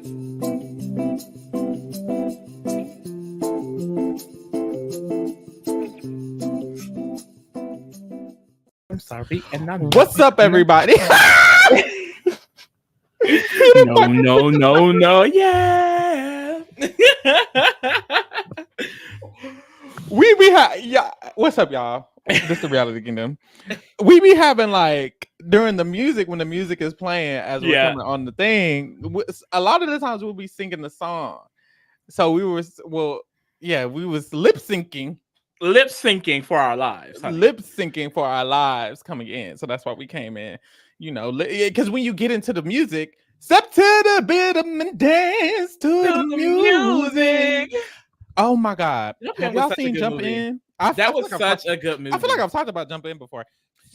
I'm sorry, and I'm What's up, everybody? No, yeah. We be what's up, y'all? This the Reality Kingdom. We be having like during the music when the music is playing as we're coming on the thing. A lot of the times we'll be singing the song. So we was lip syncing For our lives. Honey. Lip syncing for our lives coming in. So that's why we came in. You know, because when you get into the music, step to the rhythm and dance to the music. Oh my God! Have y'all seen Jump In? That was such a good movie. I feel like I've talked about Jump In before.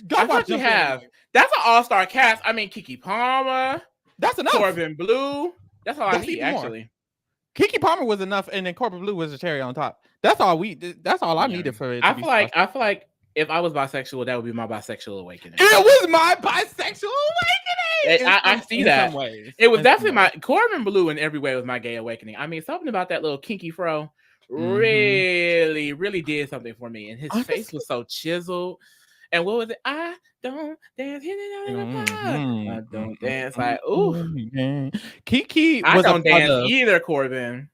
Go watch Jump In. That's an all-star cast. I mean, Keke Palmer. That's enough. Corbin Blue. That's all I need, actually. Keke Palmer was enough, and then Corbin Blue was a cherry on top. That's all I needed for it. I feel like if I was bisexual, that would be my bisexual awakening. It was my bisexual awakening. I see that. It was definitely my Corbin Blue in every way was my gay awakening. I mean, something about that little kinky fro really, really did something for me. And his face was so chiseled. And what was it? I don't dance. I don't dance. Like, ooh. Keke I don't dance either, Corbin.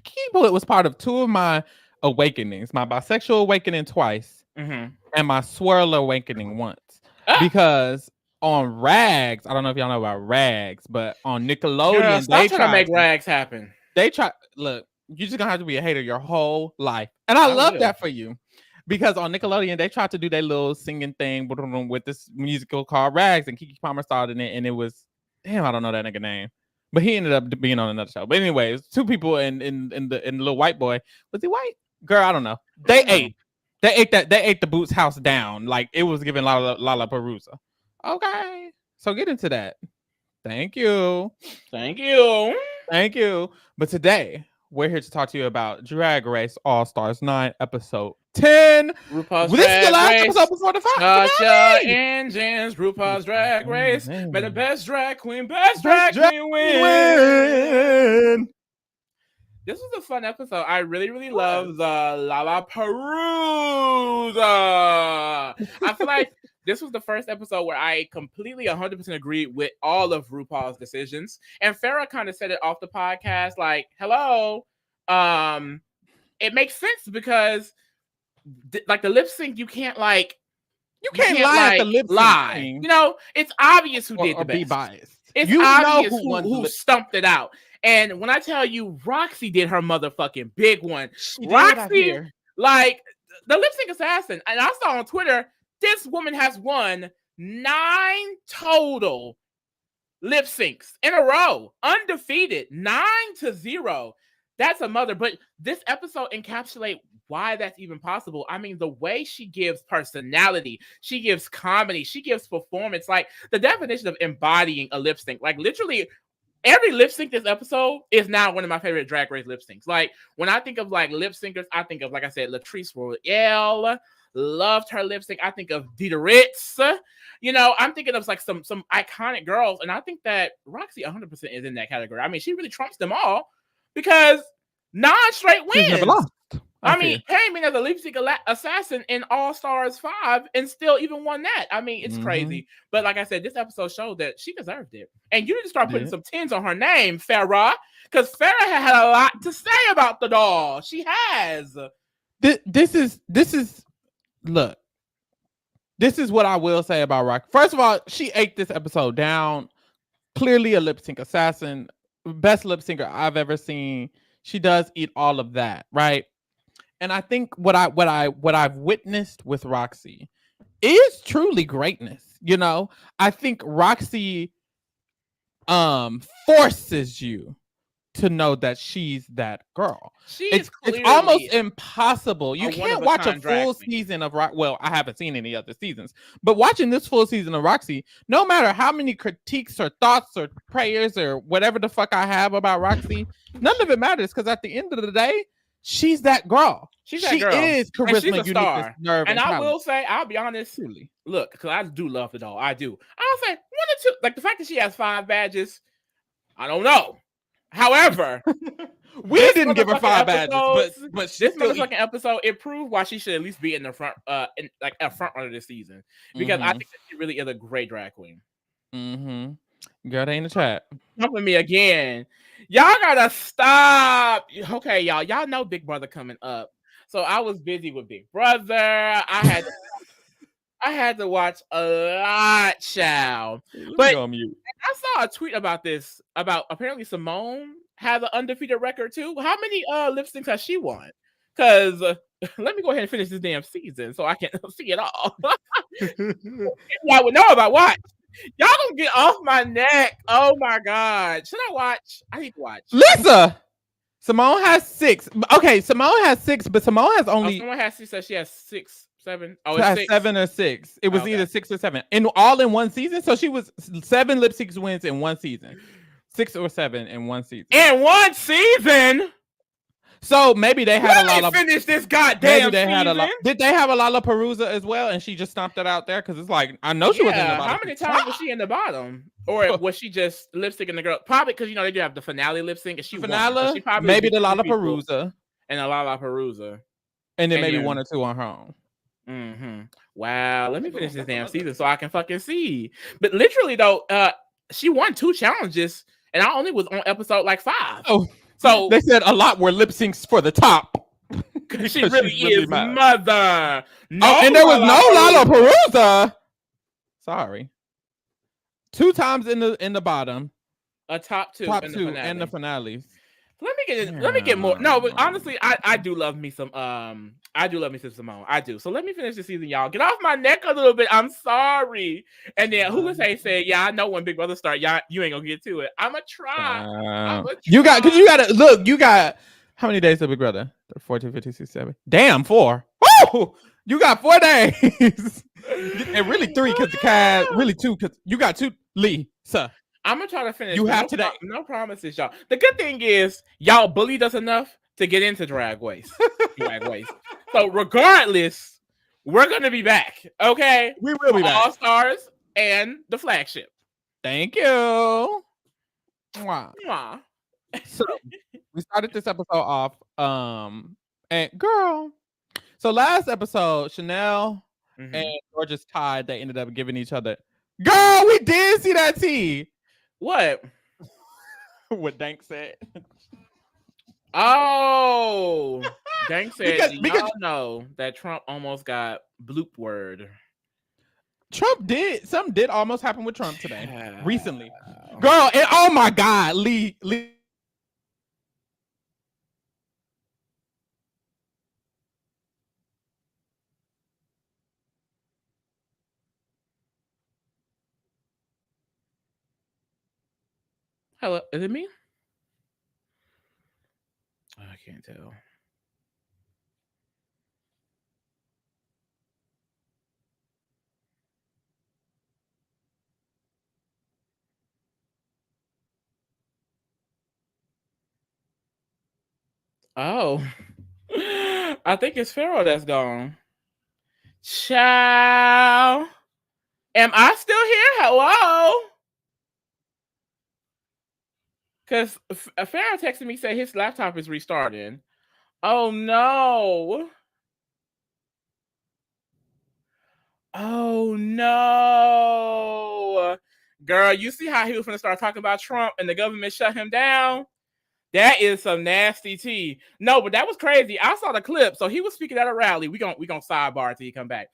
Keke Bullet was part of two of my awakenings. My bisexual awakening twice. And my swirl awakening once. Because on Rags, I don't know if y'all know about Rags, but on Nickelodeon, they try to make Rags happen. Look, you're just gonna have to be a hater your whole life. And I love that for you. Because on Nickelodeon, they tried to do their little singing thing with this musical called Rags, and Keke Palmer starred in it, and it was I don't know that nigga name. But he ended up being on another show. But anyways, two people in the little white boy. Was he white? Girl, I don't know. They ate the Boots house down. Like it was giving LaLaPaRuZa. Okay. So get into that. Thank you. But today, we're here to talk to you about Drag Race All-Stars 9, episode 10. RuPaul's this is the last episode before the finale. Engines, RuPaul's Drag Race. May the best drag queen win. This was a fun episode. I really, really love the LaLaPaRuZa. I feel like this was the first episode where I completely 100% agreed with all of RuPaul's decisions. And Pharaoh kind of said it off the podcast, like, hello. It makes sense because like the lip sync, you can't lie at the lip sync. You know, it's obvious who did the best. Be biased. It's obvious who stumped it out. And when I tell you, Roxxxy did her motherfucking big one. Roxxxy, like the lip sync assassin, and I saw on Twitter, this woman has won 9 total lip syncs in a row, undefeated, 9-0. That's a mother. But this episode encapsulates why that's even possible. I mean, the way she gives personality, she gives comedy, she gives performance, like the definition of embodying a lip sync. Like literally every lip sync this episode is now one of my favorite Drag Race lip syncs. Like when I think of like lip syncers, I think of, like I said, Latrice Royale. Loved her lip sync. I think of Dita Ritz. You know, I'm thinking of like some iconic girls, and I think that Roxxxy 100% is in that category. I mean, she really trumps them all because 9 straight wins. She's never lost. I mean, came in as a lip sync assassin in All Stars 5 and still even won that. I mean, it's crazy. But like I said, this episode showed that she deserved it. And you need to start putting some 10s on her name, Pharaoh, because Pharaoh had a lot to say about the doll. She has. Look, this is what I will say about Rock. First of all, she ate this episode down. Clearly a lip sync assassin. Best lip syncer I've ever seen. She does eat all of that, right? And I think what I've witnessed with Roxxxy is truly greatness. You know, I think Roxxxy forces you to know that she's that girl. It's almost impossible. You can't watch a full season of Rock. Well, I haven't seen any other seasons, but watching this full season of Roxxxy, no matter how many critiques or thoughts or prayers or whatever the fuck I have about Roxxxy, none of it matters because at the end of the day, she's that girl. She is charisma, she's a star. Nerve, and I will say, I'll be honest. Look, because I do love the doll. I do. I'll say 1 or 2. Like the fact that she has 5 badges, I don't know. However, we didn't give her 5 badges, but this motherfucking episode, it proved why she should at least be in the front, in like a front runner this season, because I think that she really is a great drag queen. Girl, they in the chat. Come with me again. Y'all gotta stop. Okay, y'all know Big Brother coming up, so I was busy with Big Brother. I had to watch a lot, child. But I saw a tweet about this, about apparently Simone has an undefeated record too. How many lip syncs has she won? Because let me go ahead and finish this damn season so I can see it all. Y'all would know about what. Y'all gonna get off my neck. Oh my God. Should I watch? I need to watch. Lisa! Simone has 6. Okay, Simone has 6, but Simone has only... Simone has 6, so she has 6, 7. Oh, it's 6. 7 or 6. It was either 6 or 7. All in one season? So she was 7 lip sync wins in one season. 6 or 7 in one season. In one season? So maybe they had a finish this goddamn season. Did they have a LaLaPaRuZa as well, and she just stomped it out there? Because it's like, I know she was in the bottom. How many times was she in the bottom, or was she just lip syncing the girl? Probably because they do have the finale lip sync, and she finale. Maybe the LaLaPaRuZa and the LaLaPaRuZa, and then maybe 1 or 2 on her own. Wow, let me finish this damn season so I can fucking see. But literally though, she won 2 challenges, and I only was on episode like 5. Oh. So they said a lot were lip syncs for the top. She really is mother. No, and there was no LaLaPaRuZa. Sorry. 2 times in the bottom. A top 2 in the finales. Let me get more. No, but honestly, I do love me some Simone. I do. So let me finish the season, y'all. Get off my neck a little bit. I'm sorry. And then who was said, yeah, I know when Big Brother start, y'all, you ain't gonna get to it. I'ma try. You gotta look, you got how many days to Big Brother? 14, 15, 16, 17. Damn, 4. Woo! You got 4 days. And really 3 because the cast, really 2 because you got 2 Lisa. I'm gonna try to finish. You have today. No promises, y'all. The good thing is y'all bullied us enough to get into Drag Race. So regardless, we're gonna be back. Okay, we will be back. All Stars and the flagship. Thank you. Mwah. Mwah. So we started this episode off. And girl, so last episode, Chanel and Georgia's tied. They ended up giving each other. Girl, we did see that tea. What? What Dank said. Oh, Dank said, because y'all know that Trump almost got bloop word. Something did almost happen with Trump today, recently. Girl, and oh my God, Lee. Hello, is it me? I can't tell. Oh, I think it's Pharaoh that's gone. Ciao. Am I still here? Hello? Because Pharaoh texted me, said his laptop is restarting. Oh, no. Oh, no. Girl, you see how he was going to start talking about Trump and the government shut him down? That is some nasty tea. No, but that was crazy. I saw the clip. So he was speaking at a rally. We gonna sidebar till he come back.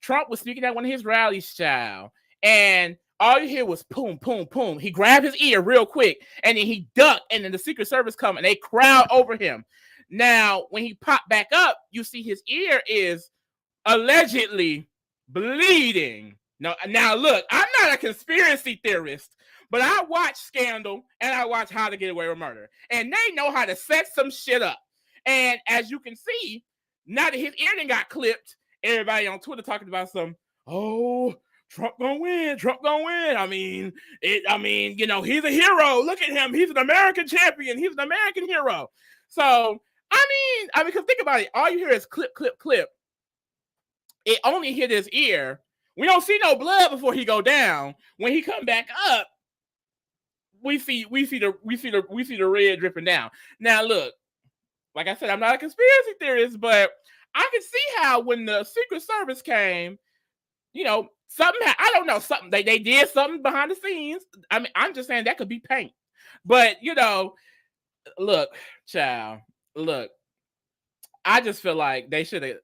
Trump was speaking at one of his rallies, child. And all you hear was boom, boom, boom. He grabbed his ear real quick, and then he ducked, and then the Secret Service come, and they crowd over him. Now, when he popped back up, you see his ear is allegedly bleeding. Now look, I'm not a conspiracy theorist, but I watch Scandal, and I watch How to Get Away with Murder, and they know how to set some shit up. And as you can see, now that his ear done got clipped, everybody on Twitter talking about some, Trump gonna win. Trump gonna win. I mean, he's a hero. Look at him. He's an American champion. He's an American hero. So, I mean, because think about it. All you hear is clip, clip, clip. It only hit his ear. We don't see no blood before he go down. When he come back up, we see the red dripping down. Now look, like I said, I'm not a conspiracy theorist, but I can see how when the Secret Service came, something. I don't know, something they did something behind the scenes. I mean, I'm just saying that could be paint, but look, child, look. I just feel like they should have.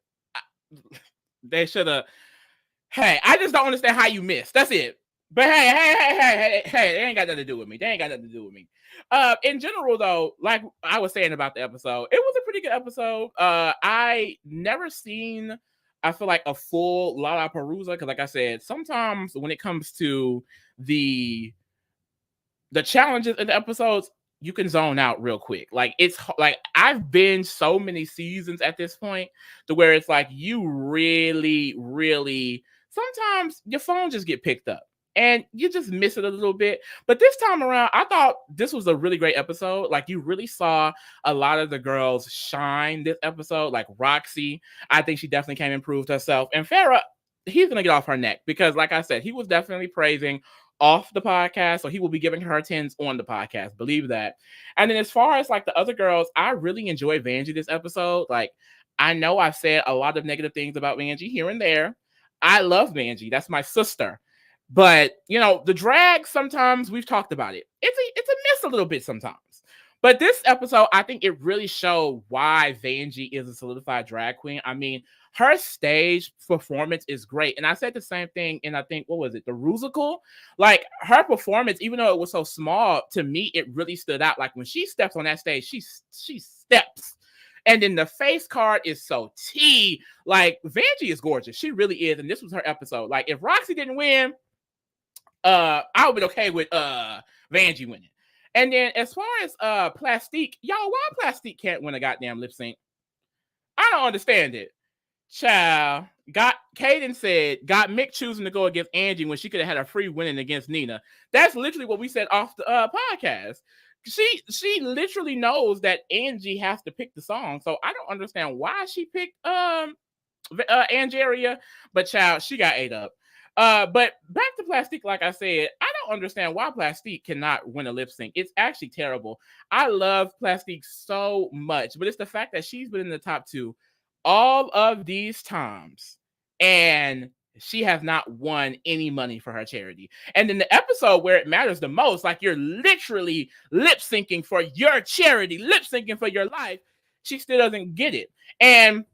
Hey, I just don't understand how you missed. That's it. But hey, they ain't got nothing to do with me. In general, though, like I was saying about the episode, it was a pretty good episode. I never seen, I feel like, a full LaLaPaRuZa, because like I said, sometimes when it comes to the challenges in the episodes, you can zone out real quick. Like it's like I've been so many seasons at this point to where it's like you really, really sometimes your phone just get picked up and you just miss it a little bit. But this time around, I thought this was a really great episode. Like you really saw a lot of the girls shine this episode. Like Roxxxy, I think she definitely came and proved herself. And Pharaoh, he's gonna get off her neck because, like I said, he was definitely praising off the podcast, so he will be giving her 10s on the podcast, believe that. And then as far as like the other girls, I really enjoyed Vanjie this episode. Like I know I've said a lot of negative things about Vanjie here and there. I love Vanjie, that's my sister, but the drag, sometimes we've talked about it, it's a miss a little bit sometimes. But this episode, I think it really showed why Vanjie is a solidified drag queen. I mean, her stage performance is great. And I said the same thing in, I think, what was it? The Rusical? Like, her performance, even though it was so small, to me, it really stood out. Like, when she steps on that stage, she steps. And then the face card is so tea. Like, Vanjie is gorgeous. She really is. And this was her episode. Like, if Roxxxy didn't win, I would be okay with Vanjie winning. And then as far as Plastique, y'all, why Plastique can't win a goddamn lip sync? I don't understand it. Child, Kaden said, got Mick choosing to go against Angie when she could have had a free winning against Nina. That's literally what we said off the podcast. She literally knows that Angie has to pick the song, so I don't understand why she picked Angeria, but child, she got ate up. But back to Plastique, like I said, I don't understand why Plastique cannot win a lip sync. It's actually terrible. I love Plastique so much, but it's the fact that she's been in the top 2 all of these times, and she has not won any money for her charity. And in the episode where it matters the most, like you're literally lip syncing for your charity, lip syncing for your life, she still doesn't get it. And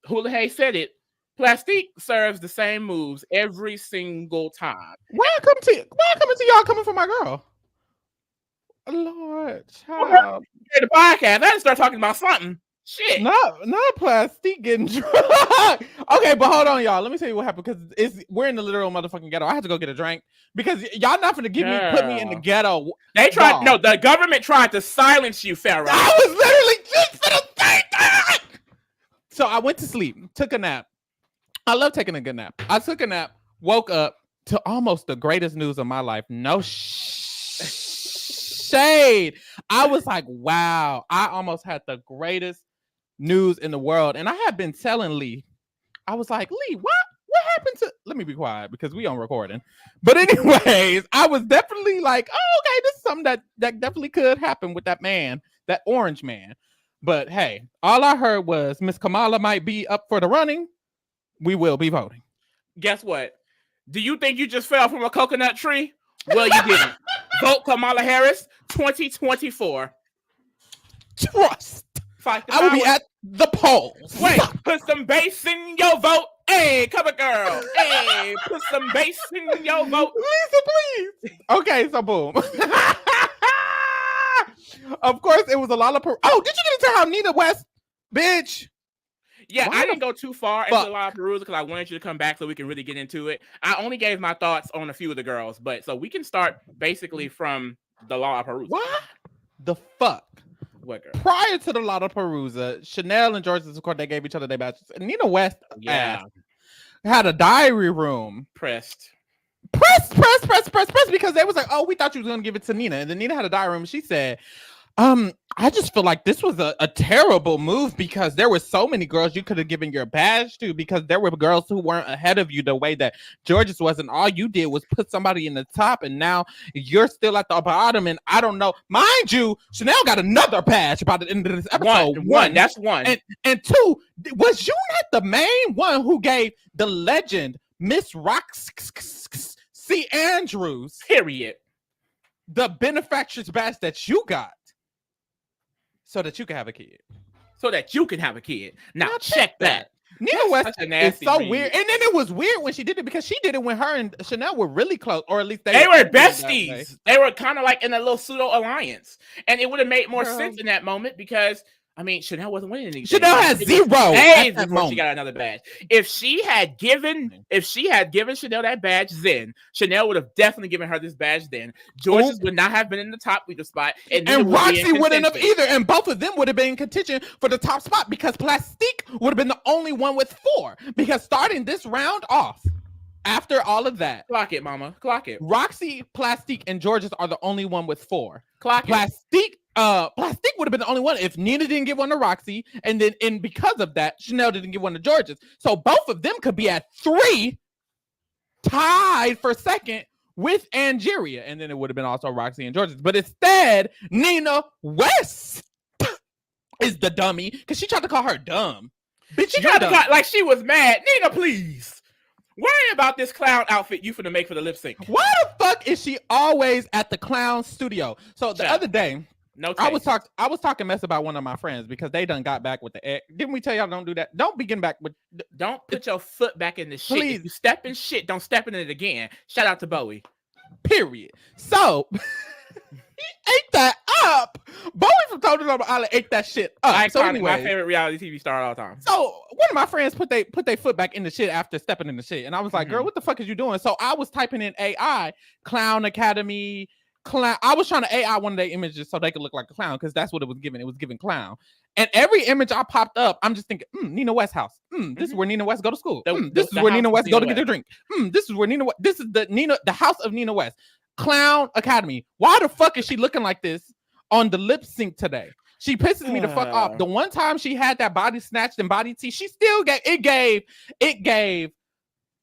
Hula Hay said it, Plastique serves the same moves every single time. Welcome to y'all coming for my girl. Lord, child. The podcast, I had to start talking about something. Shit. Not Plastique getting drunk. Okay, but hold on, y'all. Let me tell you what happened, because we're in the literal motherfucking ghetto. I had to go get a drink because y'all not gonna put me in the ghetto. They tried. No, the government tried to silence you, Pharaoh. I was literally just gonna say that. So I went to sleep, took a nap. I love taking a good nap. I took a nap, woke up to almost the greatest news of my life. No shade. I was like, wow, I almost had the greatest news in the world. And I had been telling Lee, I was like, Lee, what happened to, let me be quiet because we on recording. But anyways, I was definitely like, oh, okay, this is something that definitely could happen with that man, that orange man. But hey, all I heard was Miss Kamala might be up for the running. We will be voting. Guess what? Do you think you just fell from a coconut tree? Well, you didn't. Vote Kamala Harris 2024. Trust. Fight the I will be at the polls. Wait, put some bass in your vote. Hey, cover girl. Hey, put some bass in your vote. Lisa, please. Okay, so boom. Of course, it was a LaLaPaRuZa. Oh, did you get into how Nina West, bitch? Yeah, I didn't go too far into LaLaPaRuZa because I wanted you to come back so we can really get into it. I only gave my thoughts on a few of the girls, but so we can start basically from the LaLaPaRuZa. What the fuck? What girl? Prior to the LaLaPaRuZa, Chanel and Georgia, of course, they gave each other their badges. And Nina West had a diary room. Press, because they was like, oh, we thought you was going to give it to Nina. And then Nina had a diary room. She said, I just feel like this was a terrible move because there were so many girls you could have given your badge to, because there were girls who weren't ahead of you the way that Georges was, and all you did was put somebody in the top, and now you're still at the bottom. And I don't know, mind you, Chanel got another badge by the end of this episode. One. That's one. And two, was you not the main one who gave the legend Miss Roxxxy Andrews, period, the benefactress badge that you got? So that you can have a kid. So that you can have a kid. Now check that. Nina West is so weird. And then it was weird when she did it, because she did it when her and Chanel were really close, or at least they were besties. They were kind of like in a little pseudo alliance. And it would have made more sense in that moment, because I mean, Chanel wasn't winning anything. Chanel has zero days before she got another badge. If she had given Chanel that badge then, Chanel would have definitely given her this badge then. Georges would not have been in the top leader spot. And Roxxxy wouldn't have either. And both of them would have been in contention for the top spot, because Plastique would have been the only one with 4. Because starting this round off, after all of that, clock it, mama. Clock it. Roxxxy, Plastique, and Georges are the only one with 4. Clock Plastique. Plastique would have been the only one if Nina didn't give one to Roxxxy, and because of that, Chanel didn't give one to Georges. So both of them could be at 3, tied for second with Angeria, and then it would have been also Roxxxy and Georges. But instead, Nina West is the dummy, because she tried to call her dumb. Bitch, she tried to call, like she was mad. Nina, please. Worry about this clown outfit you finna make for the lip sync. Why the fuck is she always at the clown studio? So the other day, I was talking mess about one of my friends, because they done got back with the egg. Didn't we tell y'all don't do that? Don't be getting back with. Don't put your foot back in the shit. Please. If you step in shit, don't step in it again. Shout out to Bowie. Period. So he ate that up. Bowie from Total Number Island ate that shit up. Iconic, so anyway, my favorite reality TV star of all time. So one of my friends put their foot back in the shit after stepping in the shit, and I was like, "Girl, what the fuck is you doing?" So I was typing in AI Clown Academy. Clown. I was trying to AI one of their images so they could look like a clown, because that's what it was giving. It was giving clown. And every image I popped up, I'm just thinking, Nina West house. This is where Nina West go to school. This is where Nina West go to get their drink. This is where this is the house of Nina West. Clown Academy. Why the fuck is she looking like this on the lip sync today? She pisses me the fuck off. The one time she had that body snatched and body tea, she still gave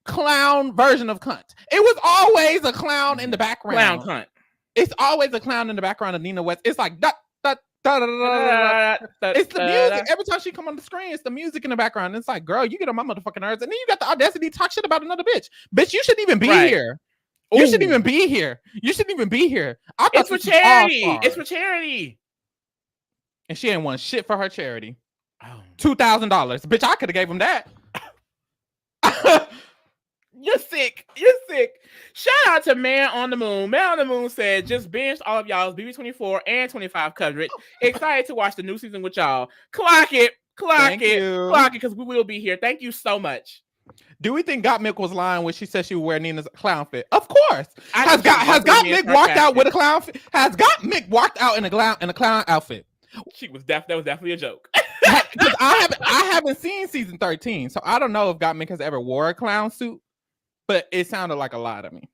clown version of cunt. It was always a clown in the background. Clown cunt. It's always a clown in the background of Nina West. It's like it's the music. Every time she come on the screen, it's the music in the background. It's like, girl, you get on my motherfucking nerves, and then you got the audacity to talk shit about another bitch. Bitch, you shouldn't even be here. You shouldn't even be here. You shouldn't even be here. It's for charity. It's for charity. And she ain't won shit for her charity. $2,000. Bitch, I could have gave him that. You're sick. You're sick. Shout out to Man on the Moon. Man on the Moon said, just binged all of y'all's BB24 and 25 coverage. Excited to watch the new season with y'all. Clock it. Clock it, because we will be here. Thank you so much. Do we think Got Milk was lying when she said she would wear Nina's clown fit? Of course. Has Got Milk walked out with a clown fit? Has Got Milk walked out in a clown outfit? That was definitely a joke. Because I haven't seen season 13, so I don't know if Got Milk has ever wore a clown suit, but it sounded like a lie to me.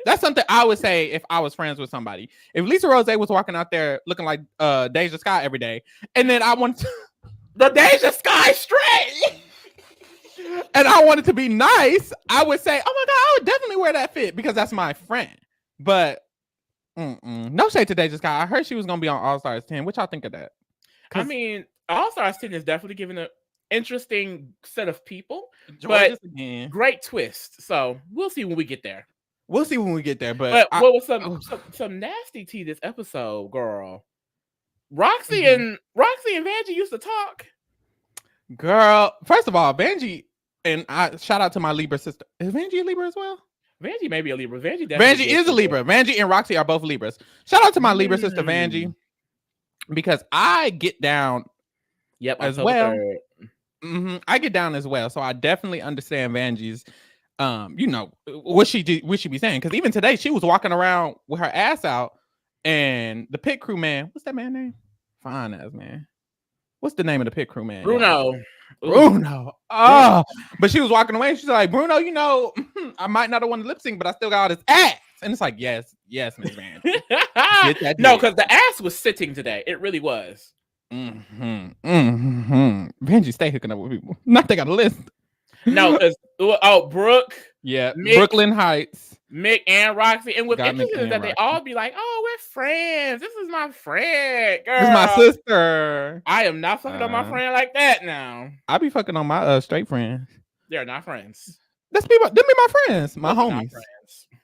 That's something I would say if I was friends with somebody. If Lisa Rose was walking out there looking like Deja Sky every day, and then I wanted to the Deja Sky straight. And I wanted to be nice, I would say, oh my God, I would definitely wear that fit because that's my friend. But no shade to Deja Sky. I heard she was going to be on All Stars 10. What y'all think of that? I mean, All Stars 10 is definitely giving an interesting set of people, but great twist. So we'll see when we get there. But what was some nasty tea this episode, girl? Roxxxy and Vanjie used to talk. Girl, first of all, Vanjie, and I shout out to my Libra sister. Is Vanjie a Libra as well? Vanjie may be a Libra. Vanjie is a Libra. Vanjie and Roxxxy are both Libras. Shout out to my Libra sister Vanjie, because I get down. Yep, as well. I get down as well, so I definitely understand Vanjie's. What she be saying, because even today she was walking around with her ass out, and the pit crew man, what's that man name? Fine ass man. What's the name of the pit crew man? Bruno. Oh, but she was walking away. She's like, Bruno, I might not have won the lip sync, but I still got all this ass. And it's like, yes, Miss Vanjie. No, because the ass was sitting today. It really was. Vanjie, stay hooking up with people. Not they got a list. No, because Brooke. Yeah, Mick, Brooklyn Heights. Mick and Roxxxy. And what's interesting is that they all be like, oh, we're friends. This is my friend. Girl. This is my sister. I am not fucking on my friend like that now. I be fucking on my straight friends. They're not friends. Them be my friends. My homies.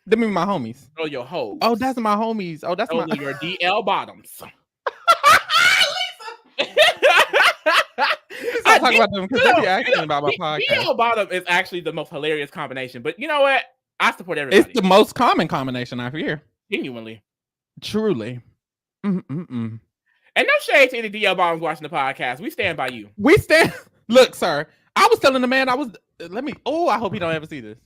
Them be my homies. Oh, your hoes. Oh, that's my homies. Oh, that's those are your DL bottoms. I talk about them because they be asking about my podcast. DL bottom is actually the most hilarious combination, but you know what? I support everybody. It's the most common combination I hear. Genuinely. Truly. And no shade to any DL bottoms watching the podcast. We stand by you. We stand. Look, sir. I was telling the man I hope he don't ever see this.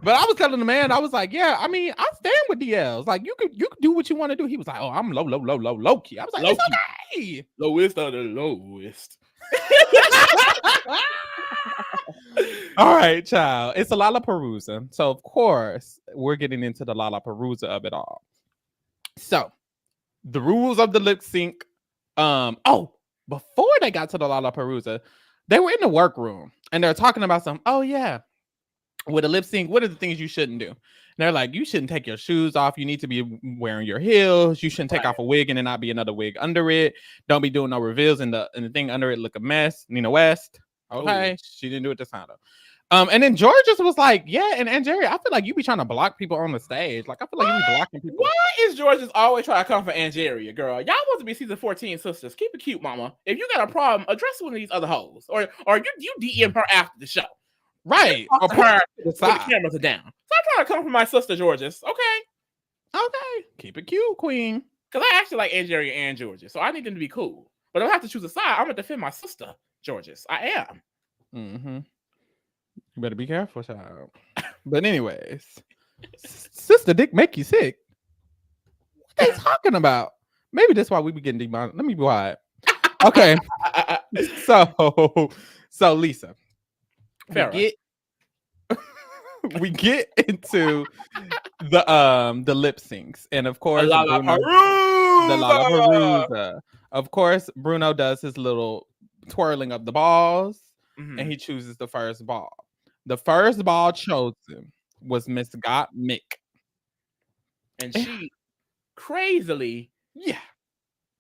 But I was telling the man, I was like, yeah, I mean, I stand with DLs. Like, you could do what you want to do. He was like, oh, I'm low key. I was like, it's okay. Lowest of the lowest. All right, child. It's a LaLaPaRuZa. So, of course, we're getting into the LaLaPaRuZa of it all. So, the rules of the lip sync. Before they got to the LaLaPaRuZa, they were in the workroom and they're talking about some, oh, yeah. With a lip sync, what are the things you shouldn't do? And they're like, you shouldn't take your shoes off. You need to be wearing your heels. You shouldn't take off a wig and then not be another wig under it. Don't be doing no reveals and the thing under it look a mess. Nina West. Okay. Ooh. She didn't do it this time though. And then George just was like, yeah, and Angeria, I feel like you be trying to block people on the stage. Like, I feel like you be blocking people. Why is George just always trying to come for Angeria, girl? Y'all want to be season 14 sisters. Keep it cute, mama. If you got a problem, address one of these other hoes. Or you DM her after the show. Right. Or her when the cameras are down. Stop trying to come for my sister, Georges. Okay. Keep it cute, queen. Because I actually like Angeria and Georges, so I need them to be cool. But I don't have to choose a side. I'm going to defend my sister, Georges. I am. Mm-hmm. You better be careful, child. But anyways, sister dick make you sick. What are they talking about? Maybe that's why we be getting demonetized. Let me be quiet. Okay. So Lisa. We get into the lip syncs, and of course, the LaLaPaRuZa. Of course, Bruno does his little twirling of the balls, and he chooses the first ball. The first ball chosen was Miss Got Mick, and she crazily,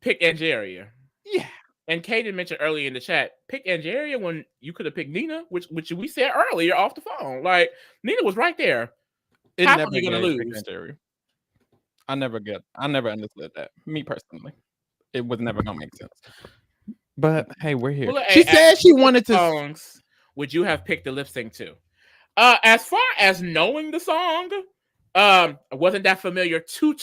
picked Angeria. Yeah. And Kaden mentioned earlier in the chat, pick Angeria when you could have picked Nina, which we said earlier off the phone. Like, Nina was right there. How are you gonna lose? I never understood that. Me personally, it was never gonna make sense. But hey, we're here. Well, she said she wanted to. Songs would you have picked the lip sync to? As far as knowing the song, wasn't that familiar too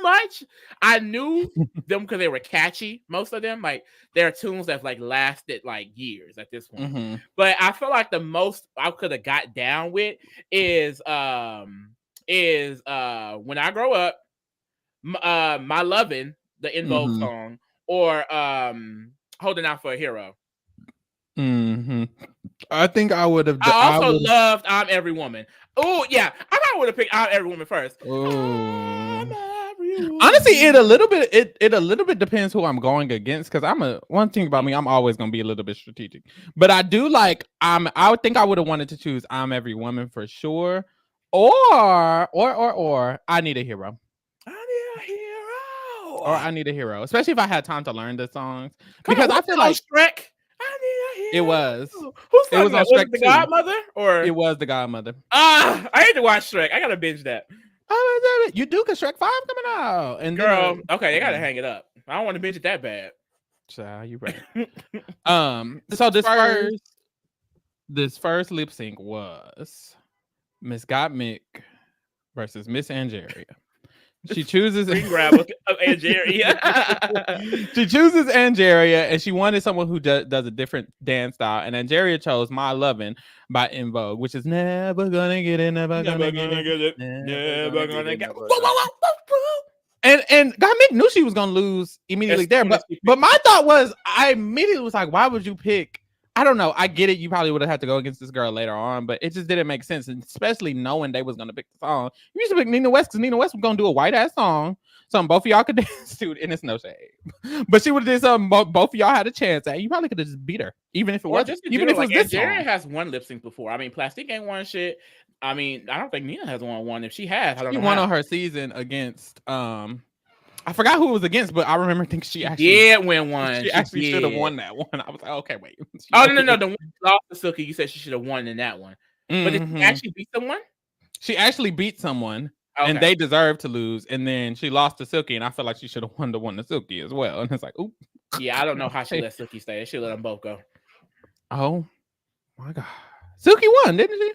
much. I knew them because they were catchy. Most of them, like, there are tunes that like lasted like years at this point. But I feel like the most I could have got down with is When I Grow Up, My Lovin', the In Vogue song, or Holding Out for a Hero. I think I would have. I also loved I'm Every Woman. Oh yeah, I thought I would have picked I'm Every Woman first. Honestly, it a little bit depends who I'm going against. Because one thing about me, I'm always gonna be a little bit strategic. But I do like I would think I would have wanted to choose I'm Every Woman for sure, or I Need a Hero. I Need a Hero, especially if I had time to learn the songs. Because I feel like Shrek. It was. It was on Shrek. The Godmother, or it was the Godmother. I hate to watch Shrek. I gotta binge that. You do, because Shrek 5 coming out. And girl, okay, they gotta hang it up. I don't want to binge it that bad. Child, you right. So this first lip sync was Miss Got Mick versus Miss Angeria. She chooses grab of Angeria. She chooses Angeria, and she wanted someone who does a different dance style. And Angeria chose My Lovin' by In Vogue, which is never gonna get it, never gonna get it. And God Mick knew she was gonna lose immediately there. But my thought was, I immediately was like, why would you pick I don't know. I get it. You probably would have had to go against this girl later on, but it just didn't make sense. And especially knowing they was gonna pick the song. You used to pick Nina West because Nina West was gonna do a white ass song, something both of y'all could dance to, and it's no shade. But she would have did something both of y'all had a chance at. You probably could have just beat her, even if it was just even if it was this song. Angeria has won lip sync before. I mean, Plastique ain't won shit. I mean, I don't think Nina has won one. If she has, I don't know. She won on her season against I forgot who it was against, but I remember thinking she actually did win one. She actually should have won that one. I was like, okay, wait. No. The one lost to Silky, you said she should have won in that one. But did she actually beat someone? She actually beat someone, and they deserved to lose. And then she lost to Silky, and I feel like she should have won the one to Silky as well. And it's like, oop. Yeah, I don't know how she let Silky stay. She let them both go. Oh my god, Silky won, didn't she?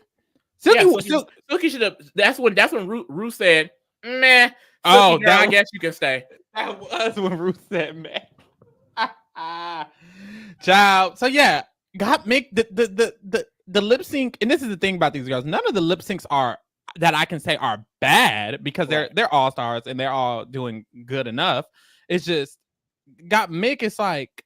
Silky should have. That's when Ru said, "Meh." Silky, I guess you can stay. That was when Ru said, "Meh." Child. So yeah, got Mick the lip sync, and this is the thing about these girls. None of the lip syncs are that I can say are bad because they're all stars and they're all doing good enough. It's just got Mick. It's like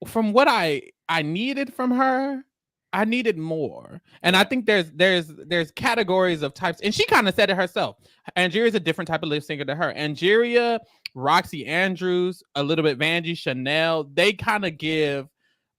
from what I needed from her. I needed more. And I think there's categories of types. And she kind of said it herself. Angeria is a different type of lip syncer to her. Angeria, Roxxxy Andrews, a little bit Vanjie, Chanel, they kind of give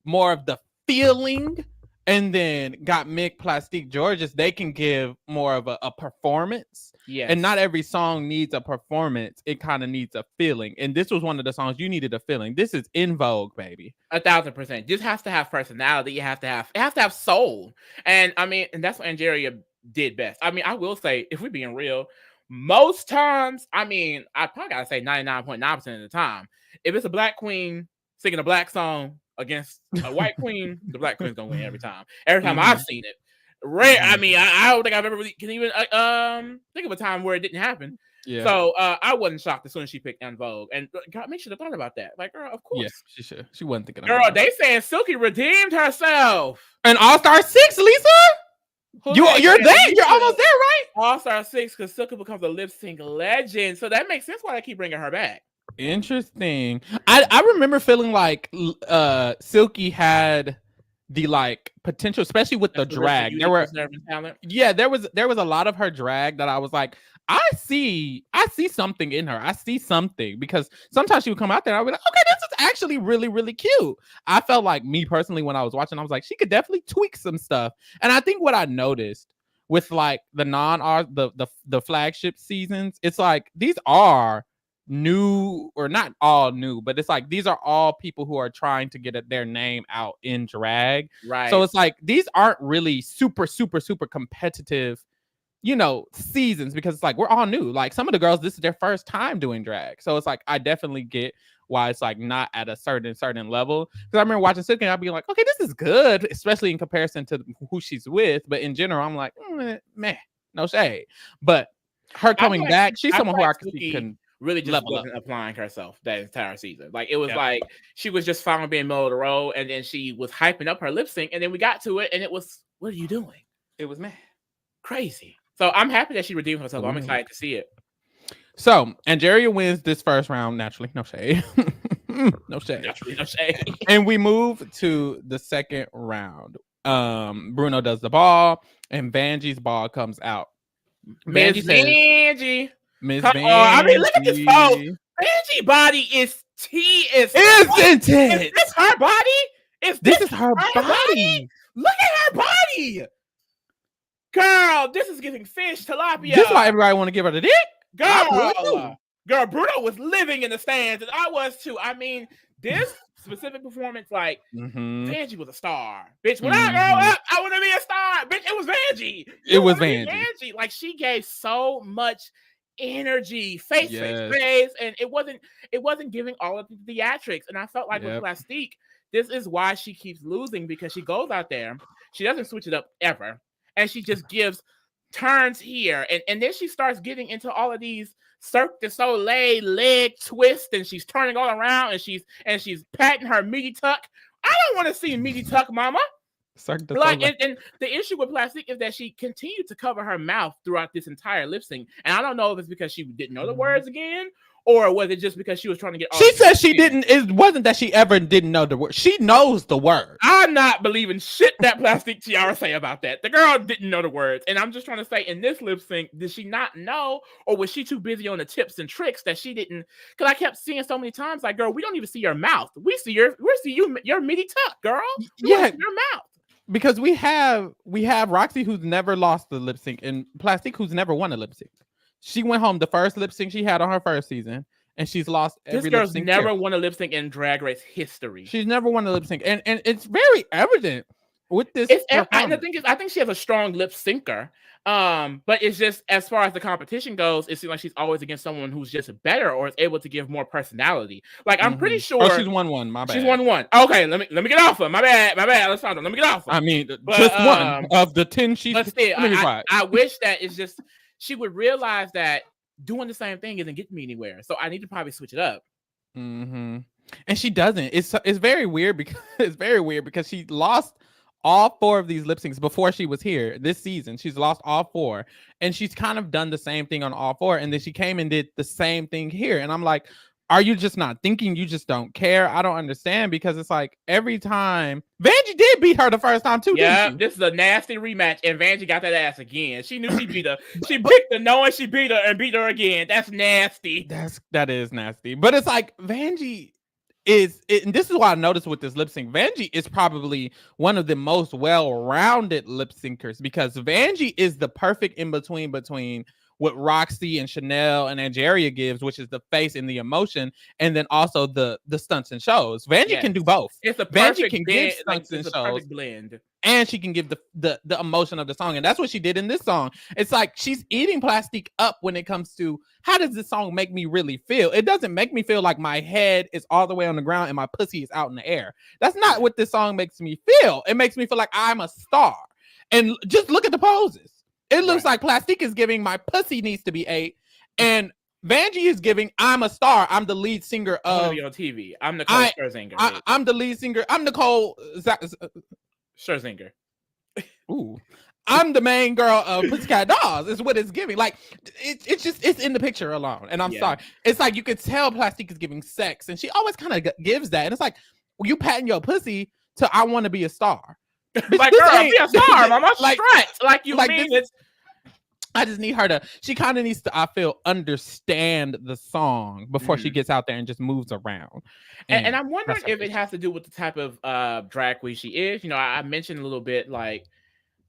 more of the feeling. And then got Mick, Plastique, Georges, they can give more of a performance. Yes. And not every song needs a performance. It kind of needs a feeling. And this was one of the songs you needed a feeling. This is in vogue, baby. 1,000%. This has to have personality. It has to have soul. And I mean, and that's what Angeria did best. I mean, I will say, if we're being real, most times, I mean, I probably gotta say 99.9% of the time, if it's a black queen singing a black song against a white queen, the black queen's gonna win every time. Every time I've seen it. Rare. I mean, I don't think I've ever really can even think of a time where it didn't happen. Yeah. So I wasn't shocked as soon as she picked En Vogue, and God, make sure to thought about that. Like, girl, of course. Yeah, she should. She wasn't thinking. Girl, about they saying Silky redeemed herself. An All-Star 6, Lisa. You're there. You're almost there, right? All-Star 6, because Silky becomes a lip sync legend, so that makes sense why they keep bringing her back. Interesting. I remember feeling like Silky had the like potential, especially with the drag. There was a lot of her drag that I was like, I see something in her. I see something, because sometimes she would come out there and I would be like, okay, this is actually really, really cute. I felt like, me personally, when I was watching, I was like, she could definitely tweak some stuff. And I think what I noticed with like the the flagship seasons, it's like these are new, or not all new, but it's like these are all people who are trying to get their name out in drag. Right. So it's like these aren't really super competitive, seasons, because it's like we're all new. Like some of the girls, this is their first time doing drag. So it's like I definitely get why it's like not at a certain level. Because I remember watching Silky and I'd be like, okay, this is good, especially in comparison to who she's with. But in general, I'm like, meh, no shade. But her coming back, she's someone who I can really just wasn't applying herself that entire season. Like it was like she was just finally being middle of the road, and then she was hyping up her lip sync, and then we got to it, and it was, what are you doing? It was meh. Crazy. So I'm happy that she redeemed herself. I'm excited to see it. So Angeria wins this first round, naturally. No shade. No shade. Naturally, no shade. And we move to the second round. Bruno does the ball, and Vanjie's ball comes out. Vanjie. Miss Vanjie. I mean, look at this pose. Vanjie body is intense. Is this her body? This is her body. Look at her body. Girl, this is giving fish tilapia. This is why everybody want to give her the dick. Girl, Bruno was living in the stands, and I was too. I mean, this specific performance, like, Vanjie was a star. Bitch, when I grow up, I want to be a star. Bitch, it was Vanjie. It was Vanjie. Like, she gave so much energy, face, and it wasn't giving all of the theatrics. And I felt like with Plastique, this is why she keeps losing, because she goes out there, she doesn't switch it up ever, and she just gives turns here, and then she starts getting into all of these Cirque du Soleil leg twists, and she's turning all around, and she's patting her meaty tuck. I don't want to see meaty tuck, mama. Like, and the issue with Plastique is that she continued to cover her mouth throughout this entire lip sync, and I don't know if it's because she didn't know the words again, or was it just because she was trying to get? She said she didn't. It wasn't that she ever didn't know the word. She knows the word. I'm not believing shit that Plastique Tiara say about that. The girl didn't know the words, and I'm just trying to say, in this lip sync, did she not know, or was she too busy on the tips and tricks that she didn't? Because I kept seeing so many times, like, girl, we don't even see your mouth. We see your midi tuck, girl. Your mouth. Because we have Roxxxy, who's never lost the lip sync, and Plastique, who's never won a lip sync. She went home the first lip sync she had on her first season, and she's lost every lip sync. This girl's never won a lip sync in Drag Race history. She's never won a lip sync, and it's very evident with this. And the thing is, I think she has a strong lip syncer. But it's just, as far as the competition goes, it seems like she's always against someone who's just better or is able to give more personality. Like, I'm pretty sure. Oh, she's 1-1. My bad. She's 1-1. Okay, let me get off her. My bad, Alessandra. Let me get off her. I mean, just one of the 10 she's. But still, I wish that it's just she would realize that doing the same thing isn't getting me anywhere. So I need to probably switch it up. And she doesn't. It's very weird because she lost all 4 of these lip syncs before she was here this season. She's lost all 4, and she's kind of done the same thing on all 4. And then she came and did the same thing here. And I'm like, are you just not thinking? You just don't care? I don't understand, because it's like every time Vanjie did beat her the first time too. Yeah, didn't she? This is a nasty rematch, and Vanjie got that ass again. She knew she beat her. She picked her knowing she beat her and beat her again. That's nasty. That is nasty. But it's like Vanjie and this is what I noticed with this lip sync. Vanjie is probably one of the most well-rounded lip syncers, because Vanjie is the perfect in between what Roxxxy and Chanel and Angeria gives, which is the face and the emotion, and then also the stunts and shows. Vanjie can do both. It's a Vanjie can give stunts and shows, blend, and she can give the emotion of the song, and that's what she did in this song. It's like she's eating Plastique up when it comes to how does this song make me really feel. It doesn't make me feel like my head is all the way on the ground and my pussy is out in the air. That's not what this song makes me feel. It makes me feel like I'm a star. And just look at the poses. It looks like Plastique is giving my pussy needs to be ate, and Vanjie is giving I'm a star. I'm the lead singer of on TV. I'm Nicole Scherzinger. I'm the lead singer. I'm Nicole Scherzinger. Ooh. I'm the main girl of Pussycat Dolls is what it's giving. Like it's in the picture alone. And I'm sorry. It's like you could tell Plastique is giving sex, and she always kind of gives that. And it's like, you patting your pussy to I want to be a star. Like, girl, be a star, mama. Like, stretch. Like, you like mean it's. I just need her to. She kind of needs to, I feel, understand the song before she gets out there and just moves around. And I'm wondering if it has to do with the type of drag queen she is. You know, I mentioned a little bit, like,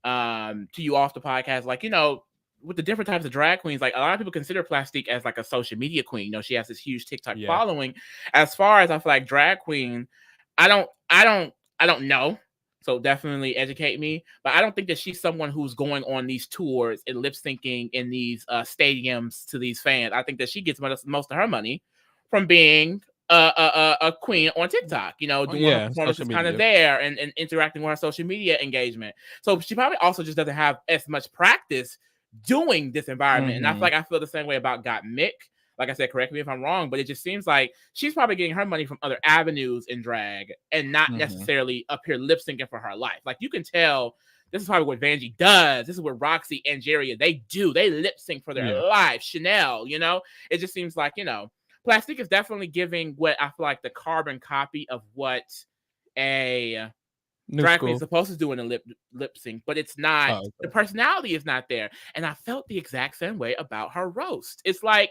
to you off the podcast, like, you know, with the different types of drag queens, like, a lot of people consider Plastique as like a social media queen. You know, she has this huge TikTok following. As far as I feel like drag queen, I don't know. So definitely educate me. But I don't think that she's someone who's going on these tours and lip syncing in these stadiums to these fans. I think that she gets most of her money from being a queen on TikTok, you know, doing her performances kind of there and interacting with her social media engagement. So she probably also just doesn't have as much practice doing this environment. And I feel the same way about Got Mick. Like I said, correct me if I'm wrong, but it just seems like she's probably getting her money from other avenues in drag and not necessarily up here lip syncing for her life. Like, you can tell this is probably what Vanjie does. This is what Roxxxy and Angeria, they do. They lip sync for their life. Chanel, you know, it just seems like, you know, Plastique is definitely giving what I feel like the carbon copy of what a drag queen is supposed to do in a lip sync, but it's not. The personality is not there. And I felt the exact same way about her roast. It's like,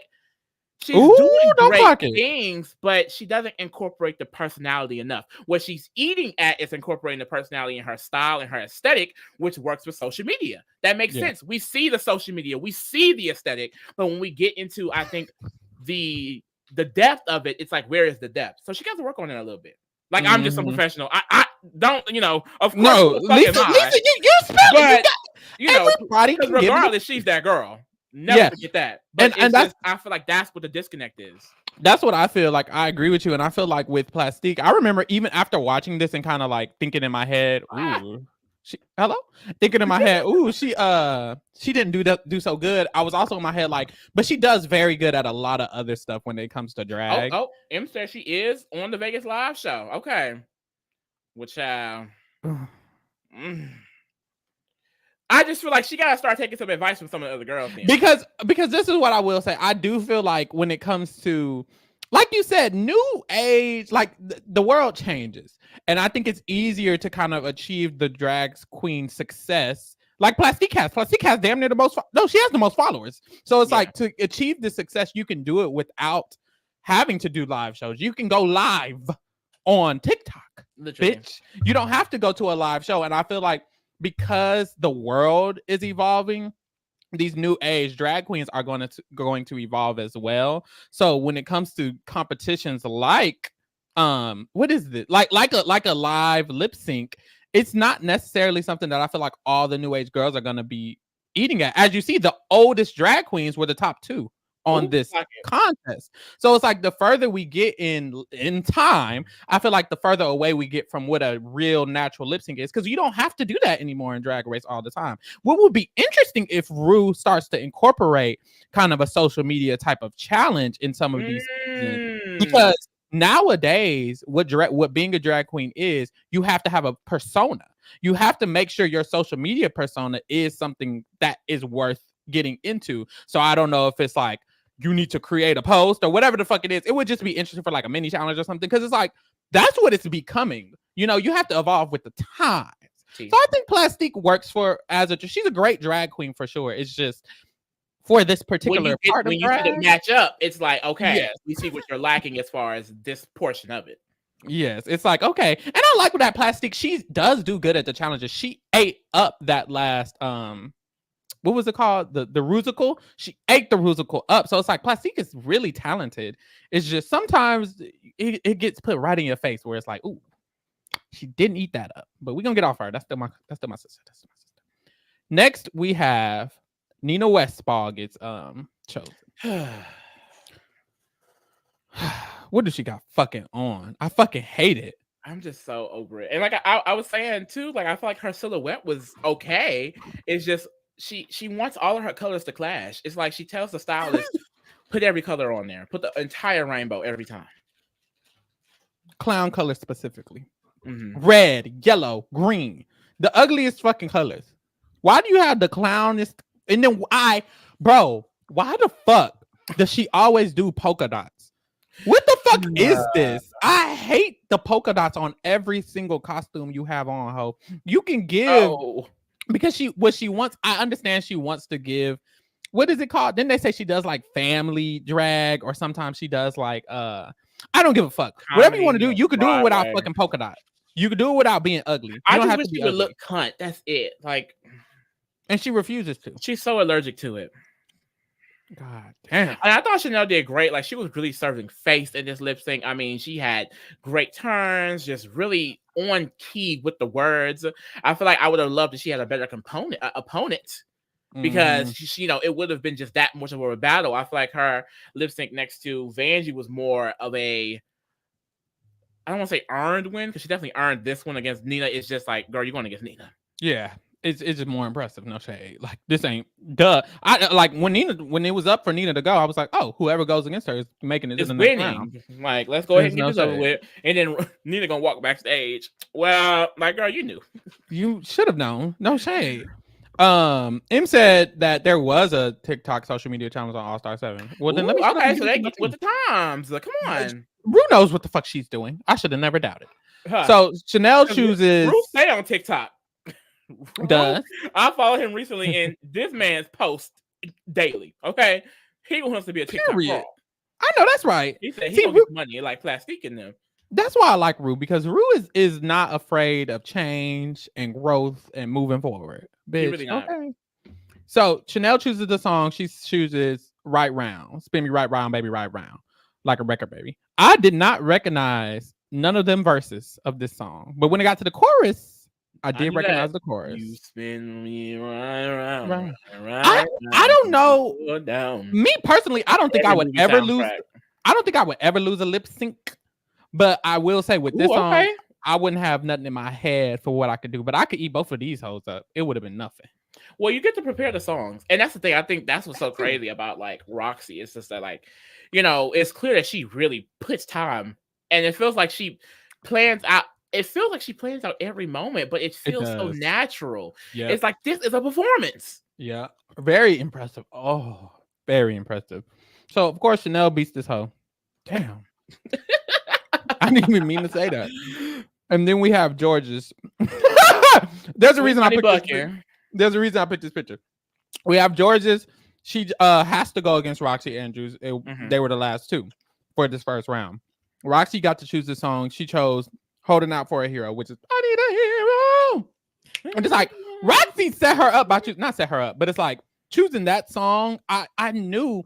she's doing great things, but she doesn't incorporate the personality enough. What she's eating at is incorporating the personality in her style and her aesthetic, which works with social media. That makes sense. We see the social media, we see the aesthetic, but when we get into, I think, the depth of it, it's like, where is the depth? So she got to work on it a little bit. Like, I'm just a professional. I don't, you know, of course. No, Lisa, you spell it. You know, everybody can regardless, she's that girl. Never forget that. But and that's, I feel like that's what the disconnect is. That's what I feel like. I agree with you. And I feel like with Plastique, I remember even after watching this and kind of like thinking in my head, thinking in my head, she didn't do so good. I was also in my head like, but she does very good at a lot of other stuff when it comes to drag. M says she is on the Vegas live show. Okay. Which I just feel like she gotta start taking some advice from some of the other girls. Then. Because this is what I will say. I do feel like when it comes to, like you said, new age, like the world changes, and I think it's easier to kind of achieve the drag queen success. Like Plastique has damn near the most. No, she has the most followers. So it's like to achieve the success, you can do it without having to do live shows. You can go live on TikTok, literally. Bitch. You don't have to go to a live show, and I feel like because the world is evolving, these new age drag queens are going to evolve as well. So when it comes to competitions like what is it? Like a live lip sync, it's not necessarily something that I feel like all the new age girls are going to be eating at. As you see, the oldest drag queens were the top 2 on this contest. So it's like the further we get in time, I feel like the further away we get from what a real natural lip sync is, because you don't have to do that anymore in Drag Race all the time. What would be interesting if Ru starts to incorporate kind of a social media type of challenge in some of these seasons, because nowadays what being a drag queen is, you have to have a persona. You have to make sure your social media persona is something that is worth getting into. So I don't know if it's like you need to create a post or whatever the fuck it is. It would just be interesting for like a mini challenge or something, because it's like that's what it's becoming. You know, you have to evolve with the times. So I think Plastique works for she's a great drag queen for sure. It's just for this particular part of drag. When you see the match up, it's like, okay, we see what you're lacking as far as this portion of it. Yes, it's like, okay. And I like with that Plastique, she does do good at the challenges. She ate up that last what was it called? The Rusical? She ate the Rusical up. So it's like Plastique is really talented. It's just sometimes it gets put right in your face where it's like, ooh, she didn't eat that up. But we're gonna get off her. That's still my sister. Next we have Nina Westphal gets chosen. What does she got fucking on? I fucking hate it. I'm just so over it. And like I was saying too, like I feel like her silhouette was okay. It's just she wants all of her colors to clash. It's like she tells the stylist, put every color on there. Put the entire rainbow every time. Clown colors specifically. Mm-hmm. Red, yellow, green. The ugliest fucking colors. Why do you have the clownist? And then why the fuck does she always do polka dots? What the fuck is this? I hate the polka dots on every single costume you have on, ho. You can give because she wants. I understand she wants to give. What is it called? Then they say she does like family drag, or sometimes she does like I don't give a fuck. Whatever you want to do, you could do it without fucking polka dot. You could do it without being ugly. I just wish she would look cunt. That's it. Like, and she refuses to. She's so allergic to it. God damn. And I thought Chanel did great. Like, she was really serving face in this lip sync. I mean, she had great turns, just really on key with the words. I feel like I would have loved if she had a better opponent, because she, it would have been just that much of a battle. I feel like her lip sync next to Vanjie was more of a, I don't want to say earned win, because she definitely earned this one against Nina. It's just like, girl, you're going against Nina. Yeah. It's just more impressive. No shade. Like, this ain't duh. I like when it was up for Nina to go, I was like, oh, whoever goes against her is making it in the next round. Like, let's go ahead and get this over with. And then Nina gonna walk backstage. Well, like, girl, you knew. You should have known. No shade. M said that there was a TikTok social media challenge on All Star 7. Well, then let me. Okay, so they get with the times. Like, come on. Ru knows what the fuck she's doing. I should have never doubted. So Chanel chooses. Ru stay on TikTok. Duh. I follow him recently, and this man's post daily. Okay, he wants to be a TikTok pro. I know that's right. He said he gonna get money like Plastique in them. That's why I like Ru, because Ru is not afraid of change and growth and moving forward. Bitch. Really not. Okay. So Chanel chooses the song. She chooses "Right Round," "Spin Me Right Round, Baby, Right Round," like a record, baby. I did not recognize none of them verses of this song, but when it got to the chorus, I did recognize the chorus. You spin me right. I don't know. Me personally, I don't think I would ever lose. I don't think I would ever lose a lip sync. But I will say with this song, I wouldn't have nothing in my head for what I could do. But I could eat both of these hoes up. It would have been nothing. Well, you get to prepare the songs, and that's the thing. I think that's what's so crazy about like Roxxxy. It's just that, like, it's clear that she really puts time, and it feels like she plans out it feels like she plans out every moment, but it feels so natural. Yeah, it's like this is a performance. Yeah, very impressive. Oh, very impressive. So of course Chanel beats this hoe. Damn, I didn't even mean to say that. And then we have George's. There's a reason I picked this picture. There's a reason I picked this picture. We have George's. She has to go against Roxxxy Andrews. They were the last two for this first round. Roxxxy got to choose the song. She chose "Holding Out for a Hero," which is "I Need a Hero." And it's like Roxxxy set her up by not set her up, but it's like choosing that song. I knew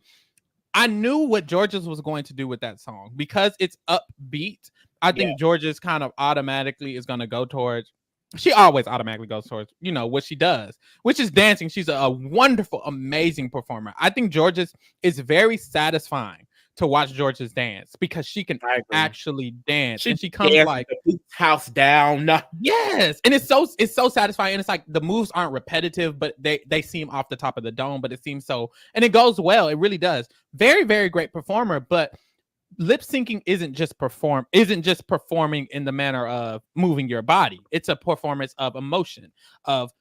what George's was going to do with that song because it's upbeat. I think George's kind of automatically is going to go towards. She always automatically goes towards, what she does, which is dancing. She's a wonderful, amazing performer. I think George's is very satisfying to watch George's dance because she can actually dance. And she comes like the house down. Yes. And it's so satisfying. And it's like the moves aren't repetitive, but they seem off the top of the dome, but it seems so, and it goes well. It really does. Very, very great performer, but lip syncing isn't just performing in the manner of moving your body. It's a performance of emotion, of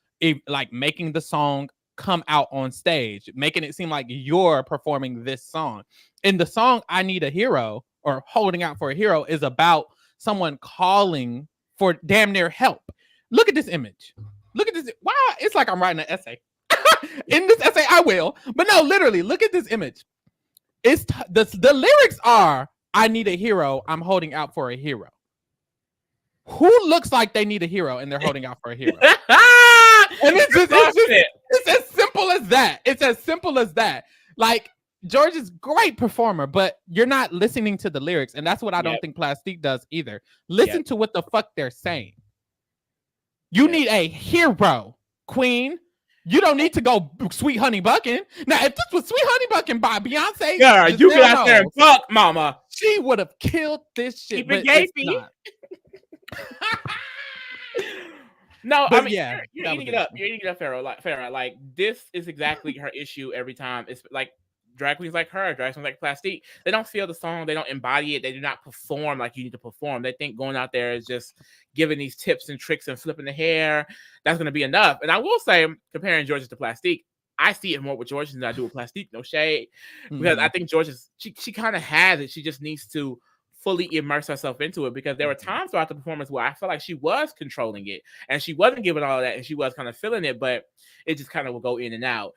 like making the song come out on stage, making it seem like you're performing this song. In the song "I Need a Hero" or "Holding Out for a Hero" is about someone calling for damn near help. Look at this image. Look at this. Wow, it's like I'm writing an essay. In this essay, I will. But no, literally, look at this image. It's the lyrics are, "I need a hero. I'm holding out for a hero." Who looks like they need a hero and they're holding out for a hero? And it's as simple as that. It's as simple as that. Like, George is a great performer, but you're not listening to the lyrics. And that's what I don't think Plastique does either. Listen to what the fuck they're saying. You need a hero, queen. You don't need to go Sweet Honey Buckin'. Now, if this was Sweet Honey Buckin' by Beyonce, yeah, you get out there and fuck, mama. She would have killed this shit. Keep it gapey. No, but I mean, you're eating it up. You're eating it up, Pharaoh. Like, this is exactly her issue every time. It's like drag queens like her, drag queens like Plastique. They don't feel the song. They don't embody it. They do not perform like you need to perform. They think going out there is just giving these tips and tricks and flipping the hair. That's going to be enough. And I will say, comparing George's to Plastique, I see it more with George's than I do with Plastique. No shade. Because I think George's, she kind of has it. She just needs to fully immerse herself into it, because there were times throughout the performance where I felt like she was controlling it and she wasn't giving all of that and she was kind of feeling it, but it just kind of will go in and out,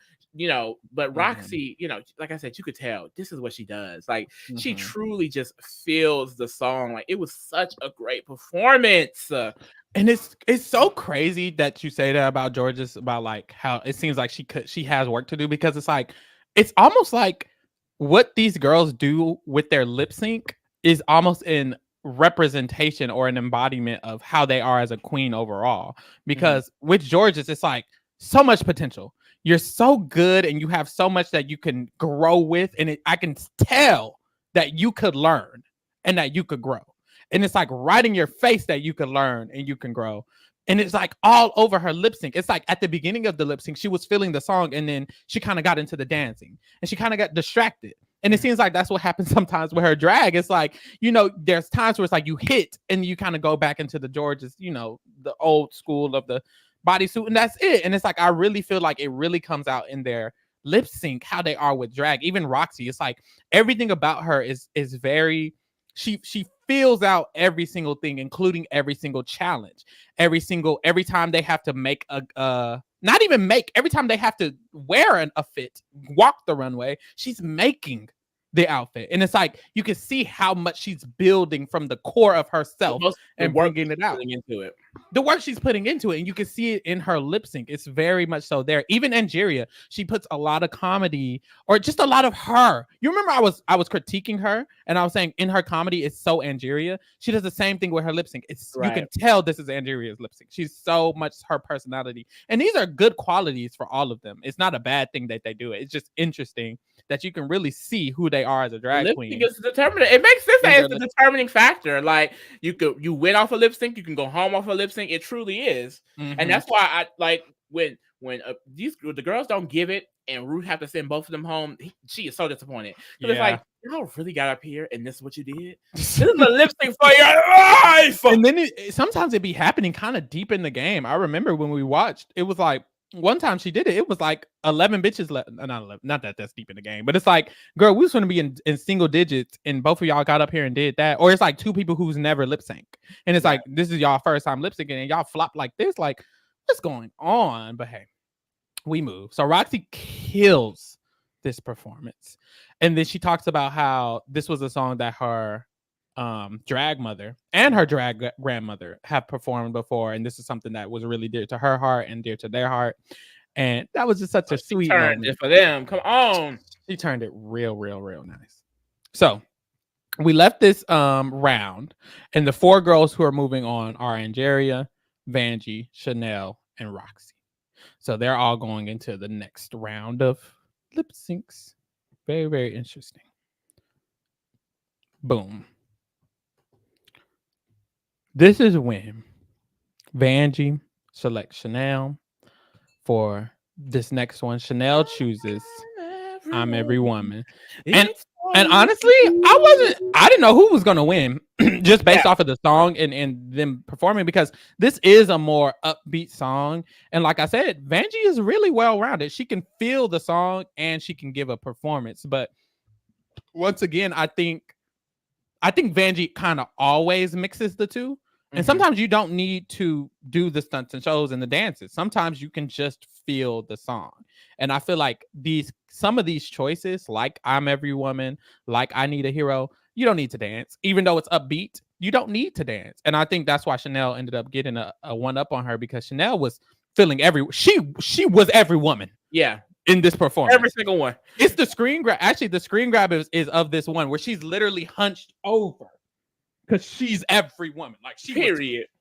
but Roxxxy, like I said, you could tell this is what she does. Like, she truly just feels the song. Like, it was such a great performance. And it's so crazy that you say that about George's, about like how it seems like she has work to do, because it's like, it's almost like what these girls do with their lip sync is almost in representation or an embodiment of how they are as a queen overall. Because with George's, it's like so much potential. You're so good and you have so much that you can grow with. And I can tell that you could learn and that you could grow. And it's like right in your face that you can learn and you can grow. And it's like all over her lip sync. It's like at the beginning of the lip sync, she was feeling the song and then she kind of got into the dancing and she kind of got distracted. And it seems like that's what happens sometimes with her drag. It's like, there's times where it's like you hit and you kind of go back into the George's, the old school of the bodysuit, and that's it. And it's like, I really feel like it really comes out in their lip sync, how they are with drag. Even Roxxxy, it's like everything about her is very, she feels out every single thing, including every single challenge, every time they have to make every time they have to wear a fit, walk the runway, she's making the outfit. And it's like, you can see how much she's building from the core of herself and bringing it out into it. The work she's putting into it. And you can see it in her lip sync. It's very much so there. Even Angeria, she puts a lot of comedy or just a lot of her. You remember I was critiquing her and I was saying in her comedy, it's so Angeria. She does the same thing with her lip sync. You can tell this is Angeria's lip sync. She's so much her personality. And these are good qualities for all of them. It's not a bad thing that they do it. It's just interesting that you can really see who they are as a drag queen. It makes sense that it's a determining factor. Like, you win off a lip sync, you can go home off a lip sync. It truly is, and that's why I like when the girls don't give it, and Ruth have to send both of them home. She is so disappointed. It's like, y'all really got up here, and this is what you did. This is a lip sync for your life. And then sometimes it be happening kind of deep in the game. I remember when we watched, it was like one time she did it. It was like 11 bitches left. Not 11, not that that's deep in the game, but it's like, girl, we was going to be in single digits, and both of y'all got up here and did that. Or it's like two people who's never lip sync, and it's like this is y'all first time lip syncing, and y'all flop like this. Like, what's going on? But hey, we move. So Roxxxy kills this performance, and then she talks about how this was a song that her drag mother and her drag grandmother have performed before, and this is something that was really dear to her heart and dear to their heart, and that was just such a sweet moment for them. Come on, she turned it real nice. So we left this round, and the four girls who are moving on are Angeria, Vanjie, Chanel, and Roxxxy. So they're all going into the next round of lip syncs. Very interesting. Boom. This is when Vanjie selects Chanel for this next one. Chanel chooses I'm Every Woman. And honestly, I didn't know who was gonna win just based off of the song and them performing, because this is a more upbeat song. And like I said, Vanjie is really well-rounded. She can feel the song and she can give a performance. But once again, I think Vanjie kind of always mixes the two. And sometimes you don't need to do the stunts and shows and the dances. Sometimes you can just feel the song. And I feel like some of these choices, like I'm Every Woman, like I Need a Hero, you don't need to dance. Even though it's upbeat, you don't need to dance. And I think that's why Chanel ended up getting a one up on her, because Chanel was feeling she was every woman. Yeah. In this performance. Every single one. It's the screen grab. Actually, the screen grab is of this one where she's literally hunched over. Because she's every woman. Like, she was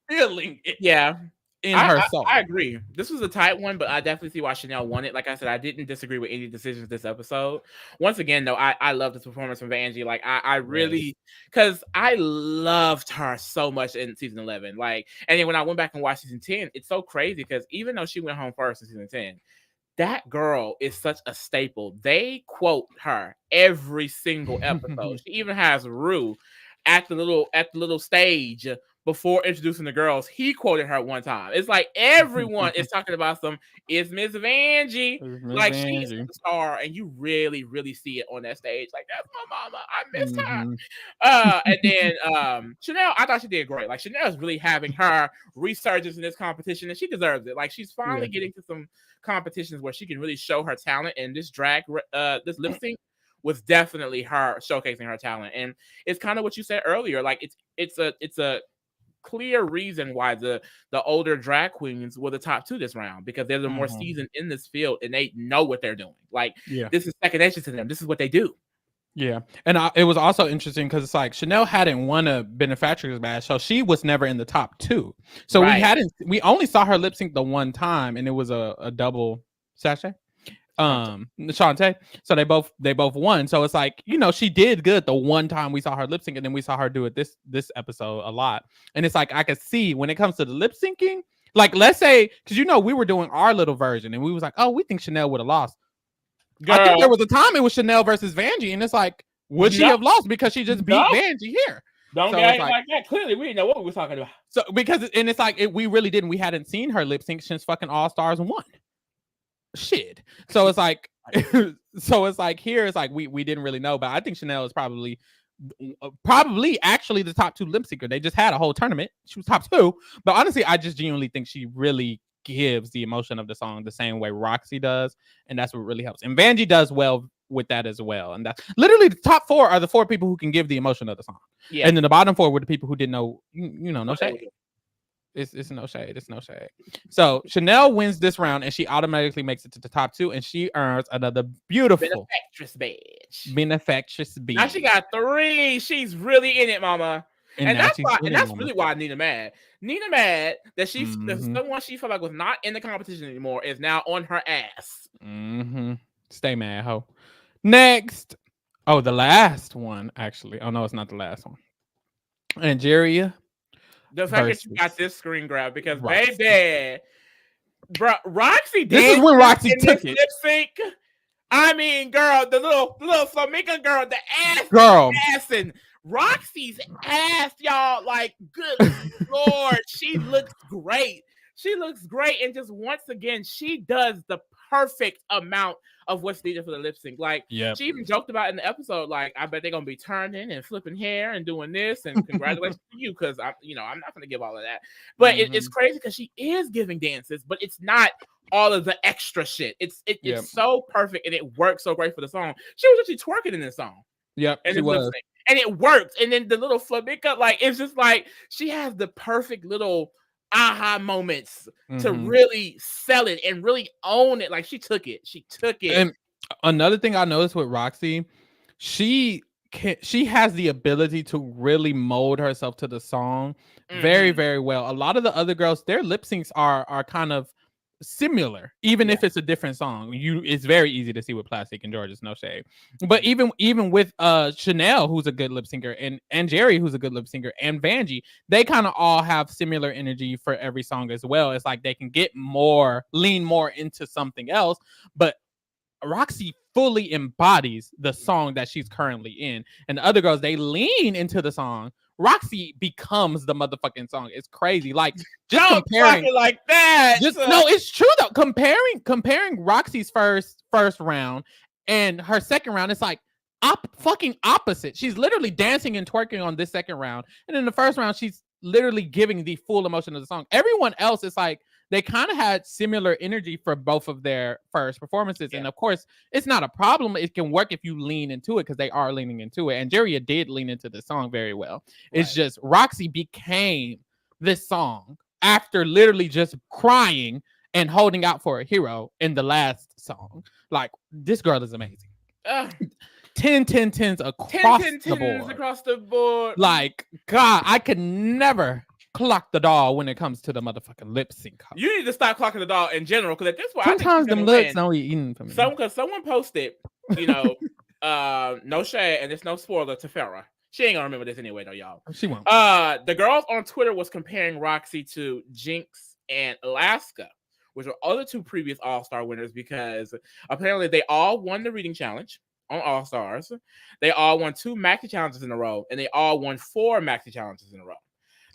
feeling it. Yeah. In her soul. I agree. This was a tight one, but I definitely see why Chanel won it. Like I said, I didn't disagree with any decisions this episode. Once again, though, I love this performance from Vanjie. Like, I really, because I loved her so much in season 11. Like, and then when I went back and watched season 10, it's so crazy because even though she went home first in season 10, that girl is such a staple. They quote her every single episode. She even has Rue at the little stage before introducing the girls. He quoted her one time. It's like everyone is talking about it's Miss Vanjie. Like, she's a star, and you really see it on that stage. Like, that's my mama. I missed her. And then Chanel, I thought she did great. Like, Chanel is really having her resurgence in this competition, and she deserves it. Like, she's finally getting to some competitions where she can really show her talent, and this this lip sync was definitely her showcasing her talent. And it's kind of what you said earlier. Like, it's a clear reason why the older drag queens were the top two this round, because they're the more seasoned in this field and they know what they're doing. Like, this is second nature to them. This is what they do. Yeah. And it was also interesting because it's like Chanel hadn't won a benefactor's badge, so she was never in the top two. So we only saw her lip sync the one time, and it was a double sachet. Shantae. So they both won. So it's like, she did good the one time we saw her lip sync, and then we saw her do it this episode a lot. And it's like, I could see when it comes to the lip syncing, like, let's say, because we were doing our little version and we was like, oh, we think Chanel would have lost. Girl. I think there was a time it was Chanel versus Vanjie, and it's like, would she have lost because she just beat Vanjie here? Don't get like that. Clearly, we didn't know what we were talking about. So it's like we really didn't. We hadn't seen her lip sync since fucking All Stars 1. Shit. So it's like, here it's like we didn't really know, but I think Chanel is probably actually the top two lip syncer. They just had a whole tournament. She was top 2, but honestly, I just genuinely think she really gives the emotion of the song the same way Roxxxy does, and that's what really helps. And Vanjie does well with that as well. And that's literally the top 4 are the 4 people who can give the emotion of the song. Yeah. And then the bottom 4 were the people who didn't know, no shade. It's no shade. It's no shade. So Chanel wins this round, and she automatically makes it to the top 2, and she earns another beautiful benefactress badge. Now she got 3. She's really in it, mama. And that's really why Nina mad. Nina mad that someone she felt like was not in the competition anymore is now on her ass. Stay mad, ho. Next. Oh, the last one, actually. Oh, no, it's not the last one. Angeria. The fact that you got this screen grab, because baby, bro, Roxxxy. This is when Roxxxy took it. Lip sync. I mean, girl, the little flamenco girl, the ass, girl, assing Roxxxy's ass, y'all. Like, good Lord, she looks great. She looks great, and just once again, she does the perfect amount of what's needed for the lip sync. Like, she even joked about in the episode, like, I bet they're gonna be turning and flipping hair and doing this, and congratulations to you, because I'm not gonna give all of that. But it's crazy because she is giving dances, but it's not all of the extra shit. It's so perfect, and it works so great for the song. She was actually twerking in this song. Yep, and she was. And it worked. And then the little flamenco, like, it's just like she has the perfect little aha moments to really sell it and really own it. Like, she took it. And another thing I noticed with Roxxxy, she has the ability to really mold herself to the song very, very well. A lot of the other girls, their lip syncs are kind of similar, even if it's a different song. It's very easy to see with Plastic and George's, no shade. But even with Chanel, who's a good lip syncer, and Angeria, who's a good lip syncer, and Vanjie, they kind of all have similar energy for every song as well. It's like they can lean more into something else, but Roxxxy fully embodies the song that she's currently in, and the other girls, they lean into the song. Roxxxy becomes the motherfucking song. It's crazy. Like, just comparing like that. No, it's true though. Comparing Roxxxy's first round and her second round, it's like fucking opposite. She's literally dancing and twerking on this second round, and in the first round, she's literally giving the full emotion of the song. Everyone else is like, they kind of had similar energy for both of their first performances. And of course, it's not a problem. It can work if you lean into it, because they are leaning into it. And Angeria did lean into the song very well. It's just Roxxxy became this song after literally just crying and holding out for a hero in the last song. Like, this girl is amazing. 10 across the board. Like, God, I could never clock the doll when it comes to the motherfucking lip sync. You need to stop clocking the doll in general, because at this point, sometimes them looks don't be eating for me. Because someone posted, no shade, and it's no spoiler to Pharaoh. She ain't gonna remember this anyway, though, y'all. She won't. The girls on Twitter was comparing Roxxxy to Jinx and Alaska, which were other two previous All-Star winners, because apparently they all won the reading challenge on All-Stars. They all won 2 maxi challenges in a row, and they all won 4 maxi challenges in a row.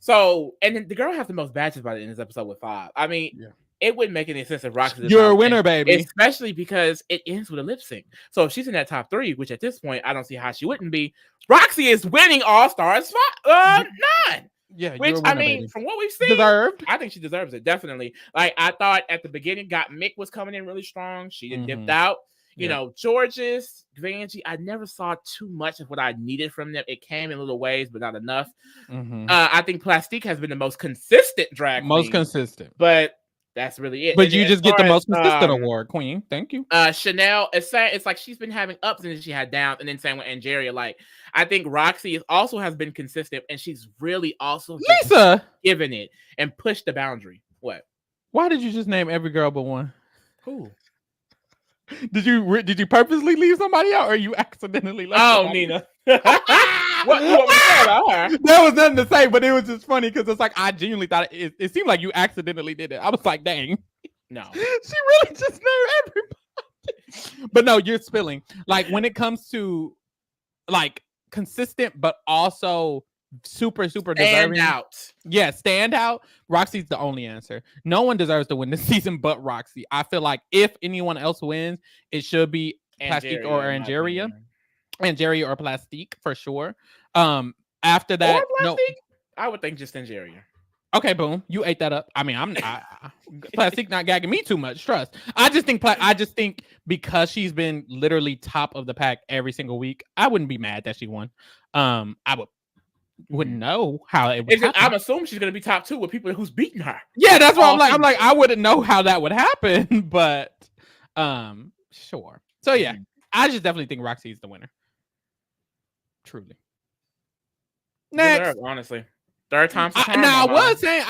So, and the girl has the most badges by the end of this episode with 5. I mean, it wouldn't make any sense if Roxxxy. You're a winner, baby. Especially because it ends with a lip sync. So if she's in that top 3, which at this point I don't see how she wouldn't be, Roxxxy is winning All-Stars 9. Yeah, which winner, I mean, baby. from what we've seen, deserved. I think she deserves it, definitely. Like, I thought at the beginning, Mick was coming in really strong. She dipped out. George's, Vanjie, I never saw too much of what I needed from them. It came in little ways, but not enough. I think Plastique has been the most consistent drag queen. Consistent. But that's really it. But and you just get the most consistent award, queen. Thank you. Chanel, it's like she's been having ups and then she had downs, and then same with Angeria. Like, I think Roxxxy also has been consistent, and she's really also given it and pushed the boundary. What? Why did you just name every girl but one? Who? Did you purposely leave somebody out, or you accidentally left? Nina. What you want me to say about her? There was nothing to say, but it was just funny because it's like I genuinely thought it seemed like you accidentally did it. I was like, dang. No. She really just named everybody. But no, you're spilling. Like, when it comes to like consistent but also super deserving. Stand out. Roxxxy's the only answer. No one deserves to win this season but Roxxxy. I feel like if anyone else wins, it should be Plastique or Angeria. Angeria or Plastique for sure. After that, no, I would think just Angeria. Okay, boom. You ate that up. I mean, Plastique not gagging me too much. Trust. I just think because she's been literally top of the pack every single week, I wouldn't be mad that she won. I wouldn't know how it would happen. I'm assuming she's gonna be top 2 with people who's beating her. Yeah, that's what I'm like. I wouldn't know how that would happen, but sure. So yeah, I just definitely think Roxxxy is the winner. Truly. Next, honestly, third time. Now I was saying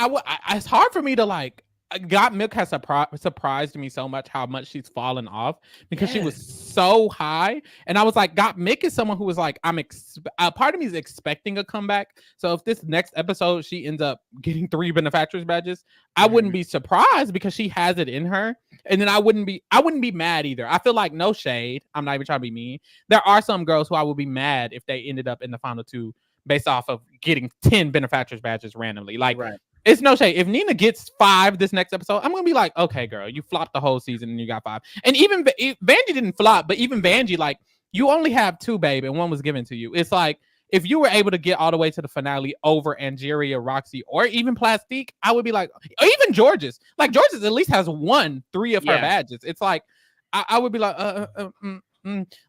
it's hard for me to like. Got Milk has surprised me so much how much she's fallen off because she was so high, and I was like, Got Milk is someone who was like, part of me is expecting a comeback. So if this next episode she ends up getting 3 benefactors badges, I wouldn't be surprised because she has it in her, and then I wouldn't be mad either. I feel like, no shade, I'm not even trying to be mean. There are some girls who I would be mad if they ended up in the final 2 based off of getting 10 benefactors badges randomly. Like, right. It's no shade. If Nina gets 5 this next episode, I'm gonna be like, okay, girl, you flopped the whole season and you got 5. And even Vanjie didn't flop, but even Vanjie, like, you only have 2, babe, and 1 was given to you. It's like, if you were able to get all the way to the finale over Angeria, Roxxxy, or even Plastique, I would be like, or even George's. Like, George's at least has 3 of her badges. It's like, I would be like,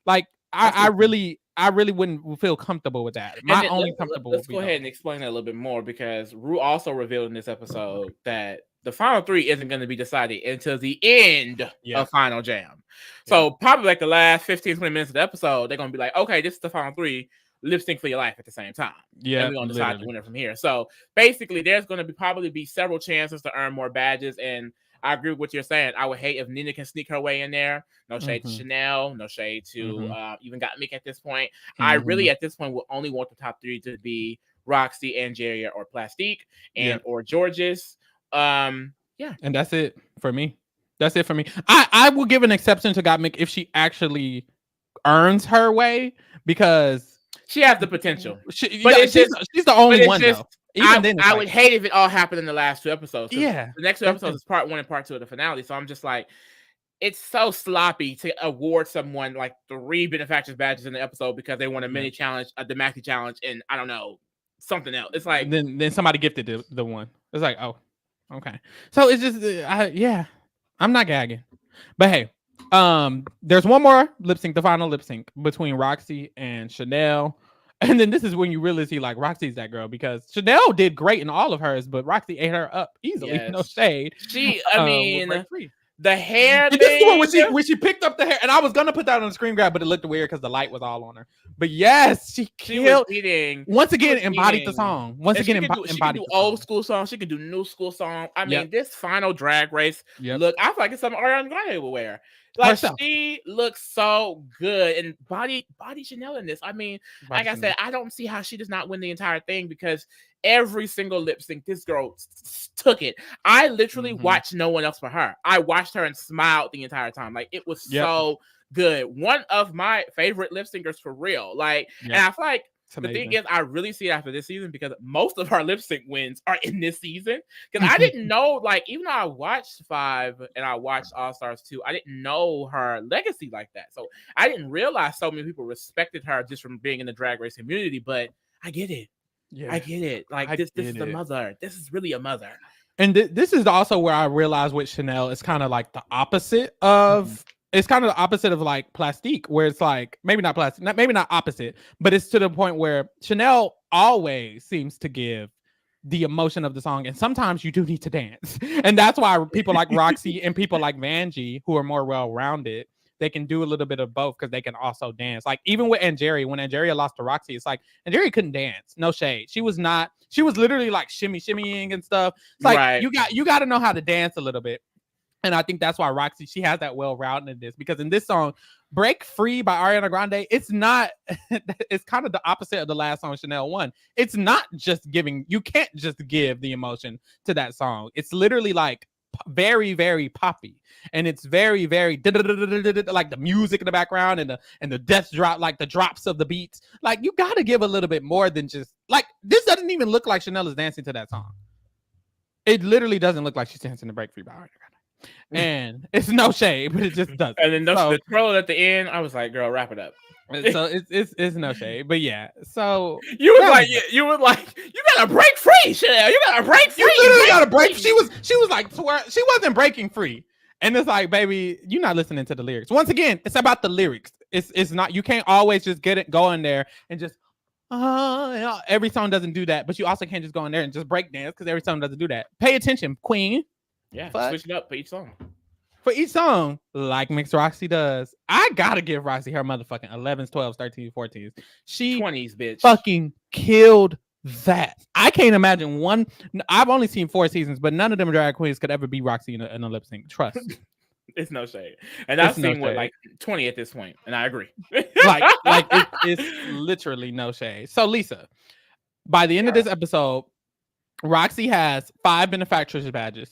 like, I really wouldn't feel comfortable with that. My only comfortable. Let's go ahead and explain that a little bit more, because Ru also revealed in this episode that the final 3 isn't going to be decided until the end of Final Jam. So probably like the last 15, 20 minutes of the episode, they're going to be like, okay, this is the final 3. Lip sync for your life at the same time. Yeah, and we're going to decide the winner from here. So basically, there's going to probably be several chances to earn more badges. And I agree with what you're saying. I would hate if Nina can sneak her way in there. No shade to Chanel. No shade to even Gottmik at this point. I really, at this point, will only want the top 3 to be Roxxxy, Angeria, or Plastique, and or George's. And that's it for me. That's it for me. I will give an exception to Gottmik if she actually earns her way, because she has the potential. She's the only one, though. I would hate if it all happened in the last 2 episodes. Yeah. The next 2 episodes is part 1 and part 2 of the finale. So I'm just like, it's so sloppy to award someone like 3 benefactors badges in the episode because they won a mini challenge, a Demaki challenge, and I don't know, something else. It's like, then somebody gifted the one. It's like, oh, okay. So it's just, I'm not gagging. But hey, there's one more lip sync, the final lip sync between Roxxxy and Chanel. And then this is when you really see, like, Roxxxy's that girl, because Chanel did great in all of hers, but Roxxxy ate her up easily. Yes. No shade. I mean, the hair thing. This is when she picked up the hair, and I was gonna put that on the screen grab, but it looked weird because the light was all on her. But yes, she killed. Once again, embodied the song. Once again, embodied. She can do old school songs. She can do new school songs. I mean, this final Drag Race look, I feel like it's something Ariana Grande would wear. Like, she looks so good, and body Chanel in this. I mean, like I said, I don't see how she does not win the entire thing, because every single lip sync, this girl took it. I literally watched no one else but her. I watched her and smiled the entire time. Like, it was so good. One of my favorite lip syncers for real. Like, and I feel like the thing is, I really see it after this season, because most of our lip sync wins are in this season. Because I didn't know, like, even though I watched 5 and I watched All Stars 2, I didn't know her legacy like that. So I didn't realize so many people respected her just from being in the Drag Race community. But I get it. Yeah, I get it. Like, this is the mother. This is really a mother. And this is also where I realized with Chanel, it's kind of like the opposite of. It's kind of the opposite of like Plastique, where it's like maybe not Plastique, maybe not opposite, but it's to the point where Chanel always seems to give the emotion of the song, and sometimes you do need to dance, and that's why people like Roxxxy and people like Vanjie, who are more well-rounded, they can do a little bit of both because they can also dance. Like, even with Angeria, when Angeria lost to Roxxxy, it's like Angeria couldn't dance. No shade. She was literally like shimmying and stuff. It's like you got to know how to dance a little bit. And I think that's why Roxxxy, she has that well-roundedness, because in this song, Break Free by Ariana Grande, it's kind of the opposite of the last song Chanel won. It's not just giving, you can't just give the emotion to that song. It's literally like very, very poppy. And it's very, very like the music in the background and the death drop, like the drops of the beats. Like, you got to give a little bit more than just, like, this doesn't even look like Chanel is dancing to that song. It literally doesn't look like she's dancing to Break Free by Ariana Grande. And it's no shade, but it just doesn't. And then the troll at the end, I was like, girl, wrap it up. So it's no shade, but yeah. So you were like, you gotta break free, Chanel. You gotta break free. You literally gotta break. She was like, she wasn't breaking free. And it's like, baby, you're not listening to the lyrics. Once again, it's about the lyrics. It's not, you can't always just go in there and just every song doesn't do that, but you also can't just go in there and just break dance, because every song doesn't do that. Pay attention, queen. Yeah, switch it up for each song. For each song, like Mix Roxxxy does. I gotta give Roxxxy her motherfucking 11s, 12s, 13s, 14s. She 20s, bitch. Fucking killed that. I can't imagine one. I've only seen 4 seasons, but none of them drag queens could ever be Roxxxy in a lip sync. Trust. It's no shade. And I've seen what, like 20 at this point, and I agree. It's literally no shade. So Lisa, by the end of this episode, Roxxxy has 5 benefactors badges.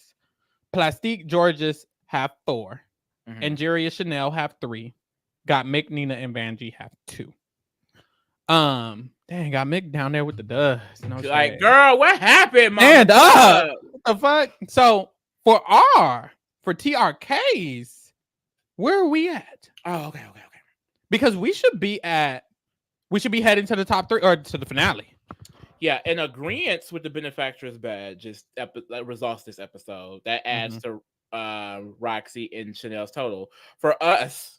Plastique, George's have 4. Angeria, Chanel have 3. Gottmik, Nina, and Vanjie have 2. Dang, got Mick down there with the dust. No like, shade. girl, what happened, mama? Stand up. What the fuck? So for TRKs, where are we at? Oh, okay. Because we should be heading to the top 3 or to the finale. Yeah, in agreement with the benefactor's badge, results this episode that adds to Roxxxy and Chanel's total. For us,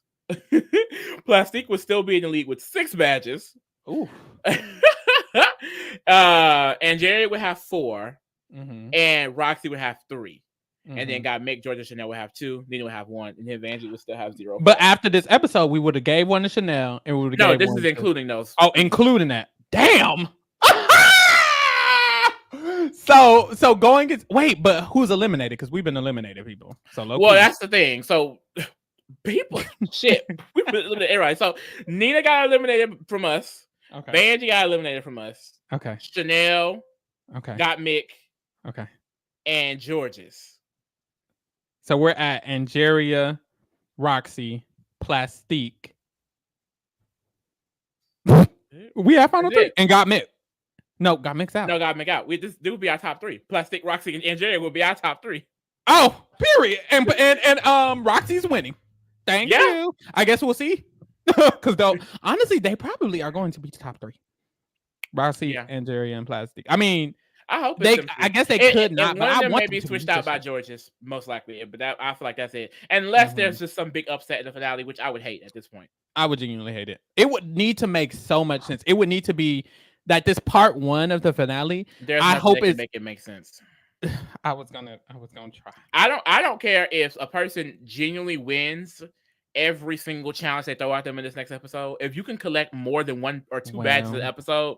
Plastique would still be in the lead with 6 badges. Ooh. Angeria would have 4, and Roxxxy would have 3. And then got Mick, Georgia, Chanel would have 2, Nina would have 1, and then Vanjie would still have 0. But after this episode, we would have gave 1 to Chanel, and we would have No, this is including those. Oh, including that. Damn. So going is but who's eliminated? Because we've been eliminated, people. So that's the thing. So people, shit, we've been eliminated. Right. So Nina got eliminated from us. Okay. Vanjie got eliminated from us. Okay. Chanel. Okay. Got Mick. Okay. And George's. So we're at Angeria, Roxxxy, Plastique. We have final 3 and got Mick. No, got Mick out. No, got Mick out. This would be our top 3. Plastique, Roxxxy, and Angeria would be our top 3. Oh, period. And Roxxxy's winning. Thank you. I guess we'll see. Because honestly, they probably are going to be top 3. Roxxxy, Angeria, and Plastique. I mean, I hope I guess they could not. One of them may be switched out by George's, most likely. But I feel like that's it. Unless there's just some big upset in the finale, which I would hate at this point. I would genuinely hate it. It would need to make so much sense. It would need to be that this part 1 of the finale. I hope it make it make sense. I was gonna try. I don't care if a person genuinely wins every single challenge they throw at them in this next episode. If you can collect more than 1 or 2 badges an episode,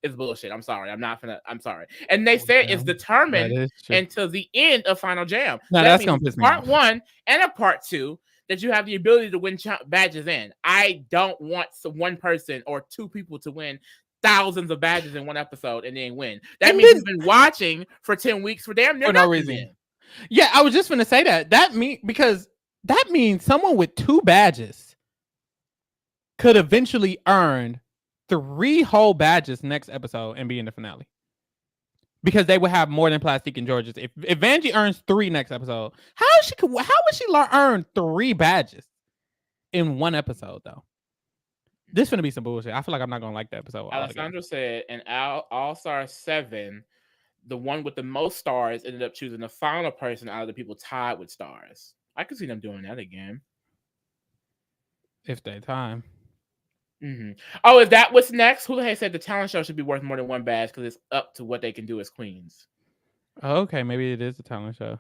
it's bullshit. I'm sorry. I'm sorry. And they said it's determined until the end of Final Jam. No, that's gonna piss me off. Part 1 and a part 2 that you have the ability to win badges in. I don't want one person or 2 people to win thousands of badges in 1 episode and then win. That means you've been watching for 10 weeks for damn near no reason. Yeah, I was just gonna say that means someone with 2 badges could eventually earn 3 whole badges next episode and be in the finale. Because they would have more than Plastique and George's. If Vanjie earns 3 next episode, how would she earn 3 badges in 1 episode though? This is gonna be some bullshit. I feel like I'm not gonna like the episode. Alessandro said in All-Star 7, the one with the most stars ended up choosing the final person out of the people tied with stars. I could see them doing that again. If they time. Oh, is that what's next? Houlihan said the talent show should be worth more than 1 badge because it's up to what they can do as queens. Oh, okay, maybe it is a talent show.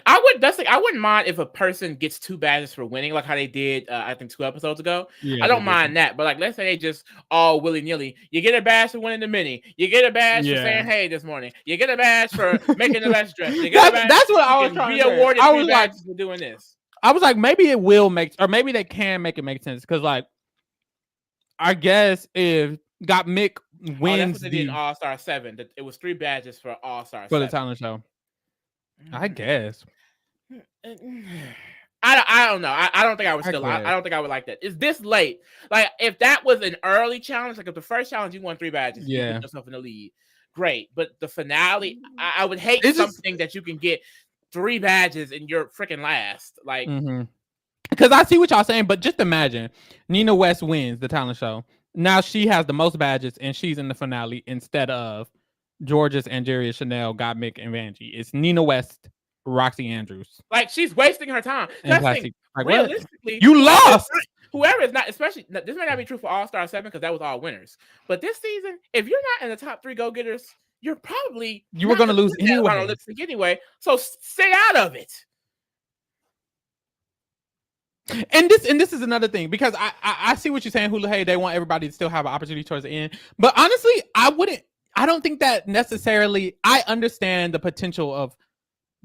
I wouldn't mind if a person gets 2 badges for winning, like how they did, I think 2 episodes ago. Yeah, I don't mind that, but like, let's say they just all willy nilly. You get a badge for winning the mini. You get a badge for saying hey this morning. You get a badge for making the best dress. You get a badge that's what I was trying to say. Awarded I was like for doing this. I was like, maybe it will make, or maybe they can make it make sense because, like, I guess if Got Mick wins that's what they did in All-Star 7. It was 3 badges for All-Star 7. For the talent show. I guess. I don't know. I don't think I would still. I don't think I would like that. It's this late. Like if that was an early challenge, like if the first challenge you won 3 badges, you put yourself in the lead. Great, but the finale, I would hate something that you can get 3 badges and you're freaking last. Like, because I see what y'all saying, but just imagine Nina West wins the talent show. Now she has the most badges and she's in the finale instead of George's, Angeria, Chanel, Got Mick, and Vanjie. It's Nina West, Roxxxy Andrews. Like she's wasting her time. That's like, realistically, you lost. Whoever is not, especially this may not be true for All-Star 7 because that was all winners. But this season, if you're not in the top 3 go-getters, you were going to lose anyway. So stay out of it. And this is another thing because I see what you're saying, Hula. Hey, they want everybody to still have an opportunity towards the end. But honestly, I don't think that necessarily. I understand the potential of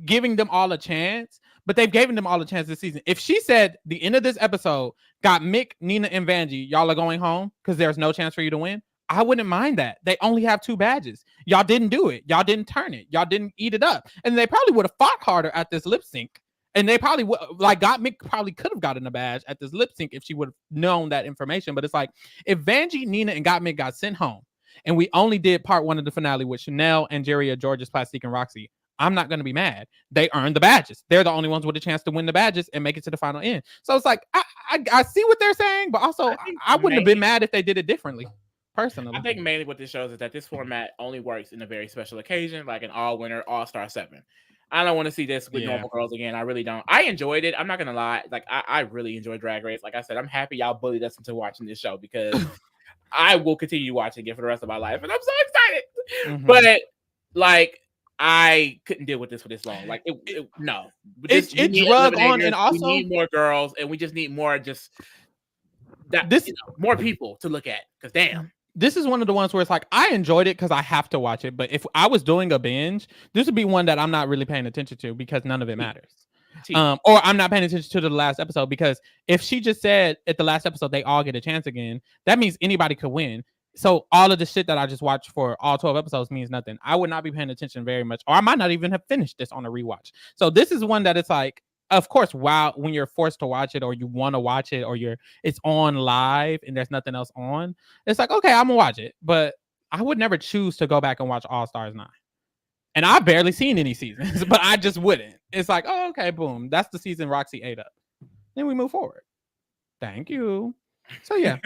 giving them all a chance, but they've given them all a chance this season. If she said the end of this episode got Mick, Nina, and Vanjie, y'all are going home because there's no chance for you to win, I wouldn't mind that. They only have 2 badges. Y'all didn't do it. Y'all didn't turn it. Y'all didn't eat it up. And they probably would have fought harder at this lip sync. And they probably would, like, Mick probably could have gotten a badge at this lip sync if she would have known that information. But it's like, if Vanjie, Nina, and Got Mick got sent home, and we only did part 1 of the finale with Chanel, Angeria, Georges, Plastique, and Roxxxy, I'm not going to be mad. They earned the badges. They're the only ones with a chance to win the badges and make it to the final end. So it's like, I see what they're saying, but also I wouldn't have been mad if they did it differently. Personally, I think mainly what this shows is that this format only works in a very special occasion, like an all-winner, all-star 7. I don't want to see this with normal girls again. I really don't. I enjoyed it. I'm not gonna lie. Like I really enjoyed Drag Race. Like I said, I'm happy y'all bullied us into watching this show because I will continue watching it for the rest of my life, and I'm so excited. Mm-hmm. But like, I couldn't deal with this for this long. Like no, it drug on, and also we need more girls, and we just need more more people to look at. Because damn. This is one of the ones where it's like, I enjoyed it because I have to watch it. But if I was doing a binge, this would be one that I'm not really paying attention to because none of it matters. Or I'm not paying attention to the last episode because if she just said at the last episode, they all get a chance again, that means anybody could win. So all of the shit that I just watched for all 12 episodes means nothing. I would not be paying attention very much, or I might not even have finished this on a rewatch. So this is one that it's like, of course, when you're forced to watch it or you want to watch it or it's on live and there's nothing else on, it's like, okay, I'm gonna watch it. But I would never choose to go back and watch All Stars 9. And I've barely seen any seasons, but I just wouldn't. It's like, oh, okay, boom. That's the season Roxxxy ate up. Then we move forward. Thank you. So yeah,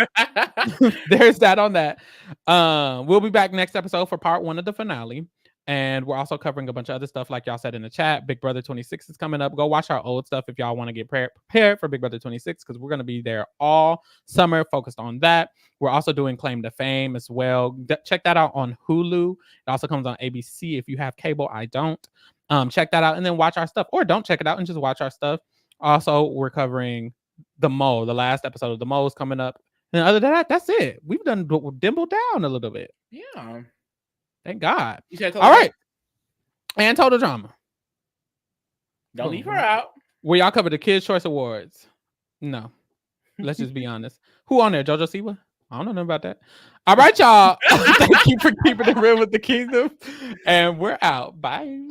there's that on that. We'll be back next episode for part 1 of the finale. And we're also covering a bunch of other stuff, like y'all said in the chat. Big Brother 26 is coming up. Go watch our old stuff if y'all want to get prepared for Big Brother 26, because we're going to be there all summer focused on that. We're also doing Claim to Fame as well. Check that out on Hulu. It also comes on ABC if you have cable. I don't. Check that out and then watch our stuff. Or don't check it out and just watch our stuff. Also, we're covering The Mole. The last episode of The Mole is coming up. And other than that, that's it. We've dimpled down a little bit. Yeah. Thank God. All right. And Total Drama. Don't leave her out. Where y'all cover the Kids' Choice Awards. No. Let's just be honest. Who on there? JoJo Siwa? I don't know nothing about that. All right, y'all. Thank you for keeping it real with the kingdom. And we're out. Bye.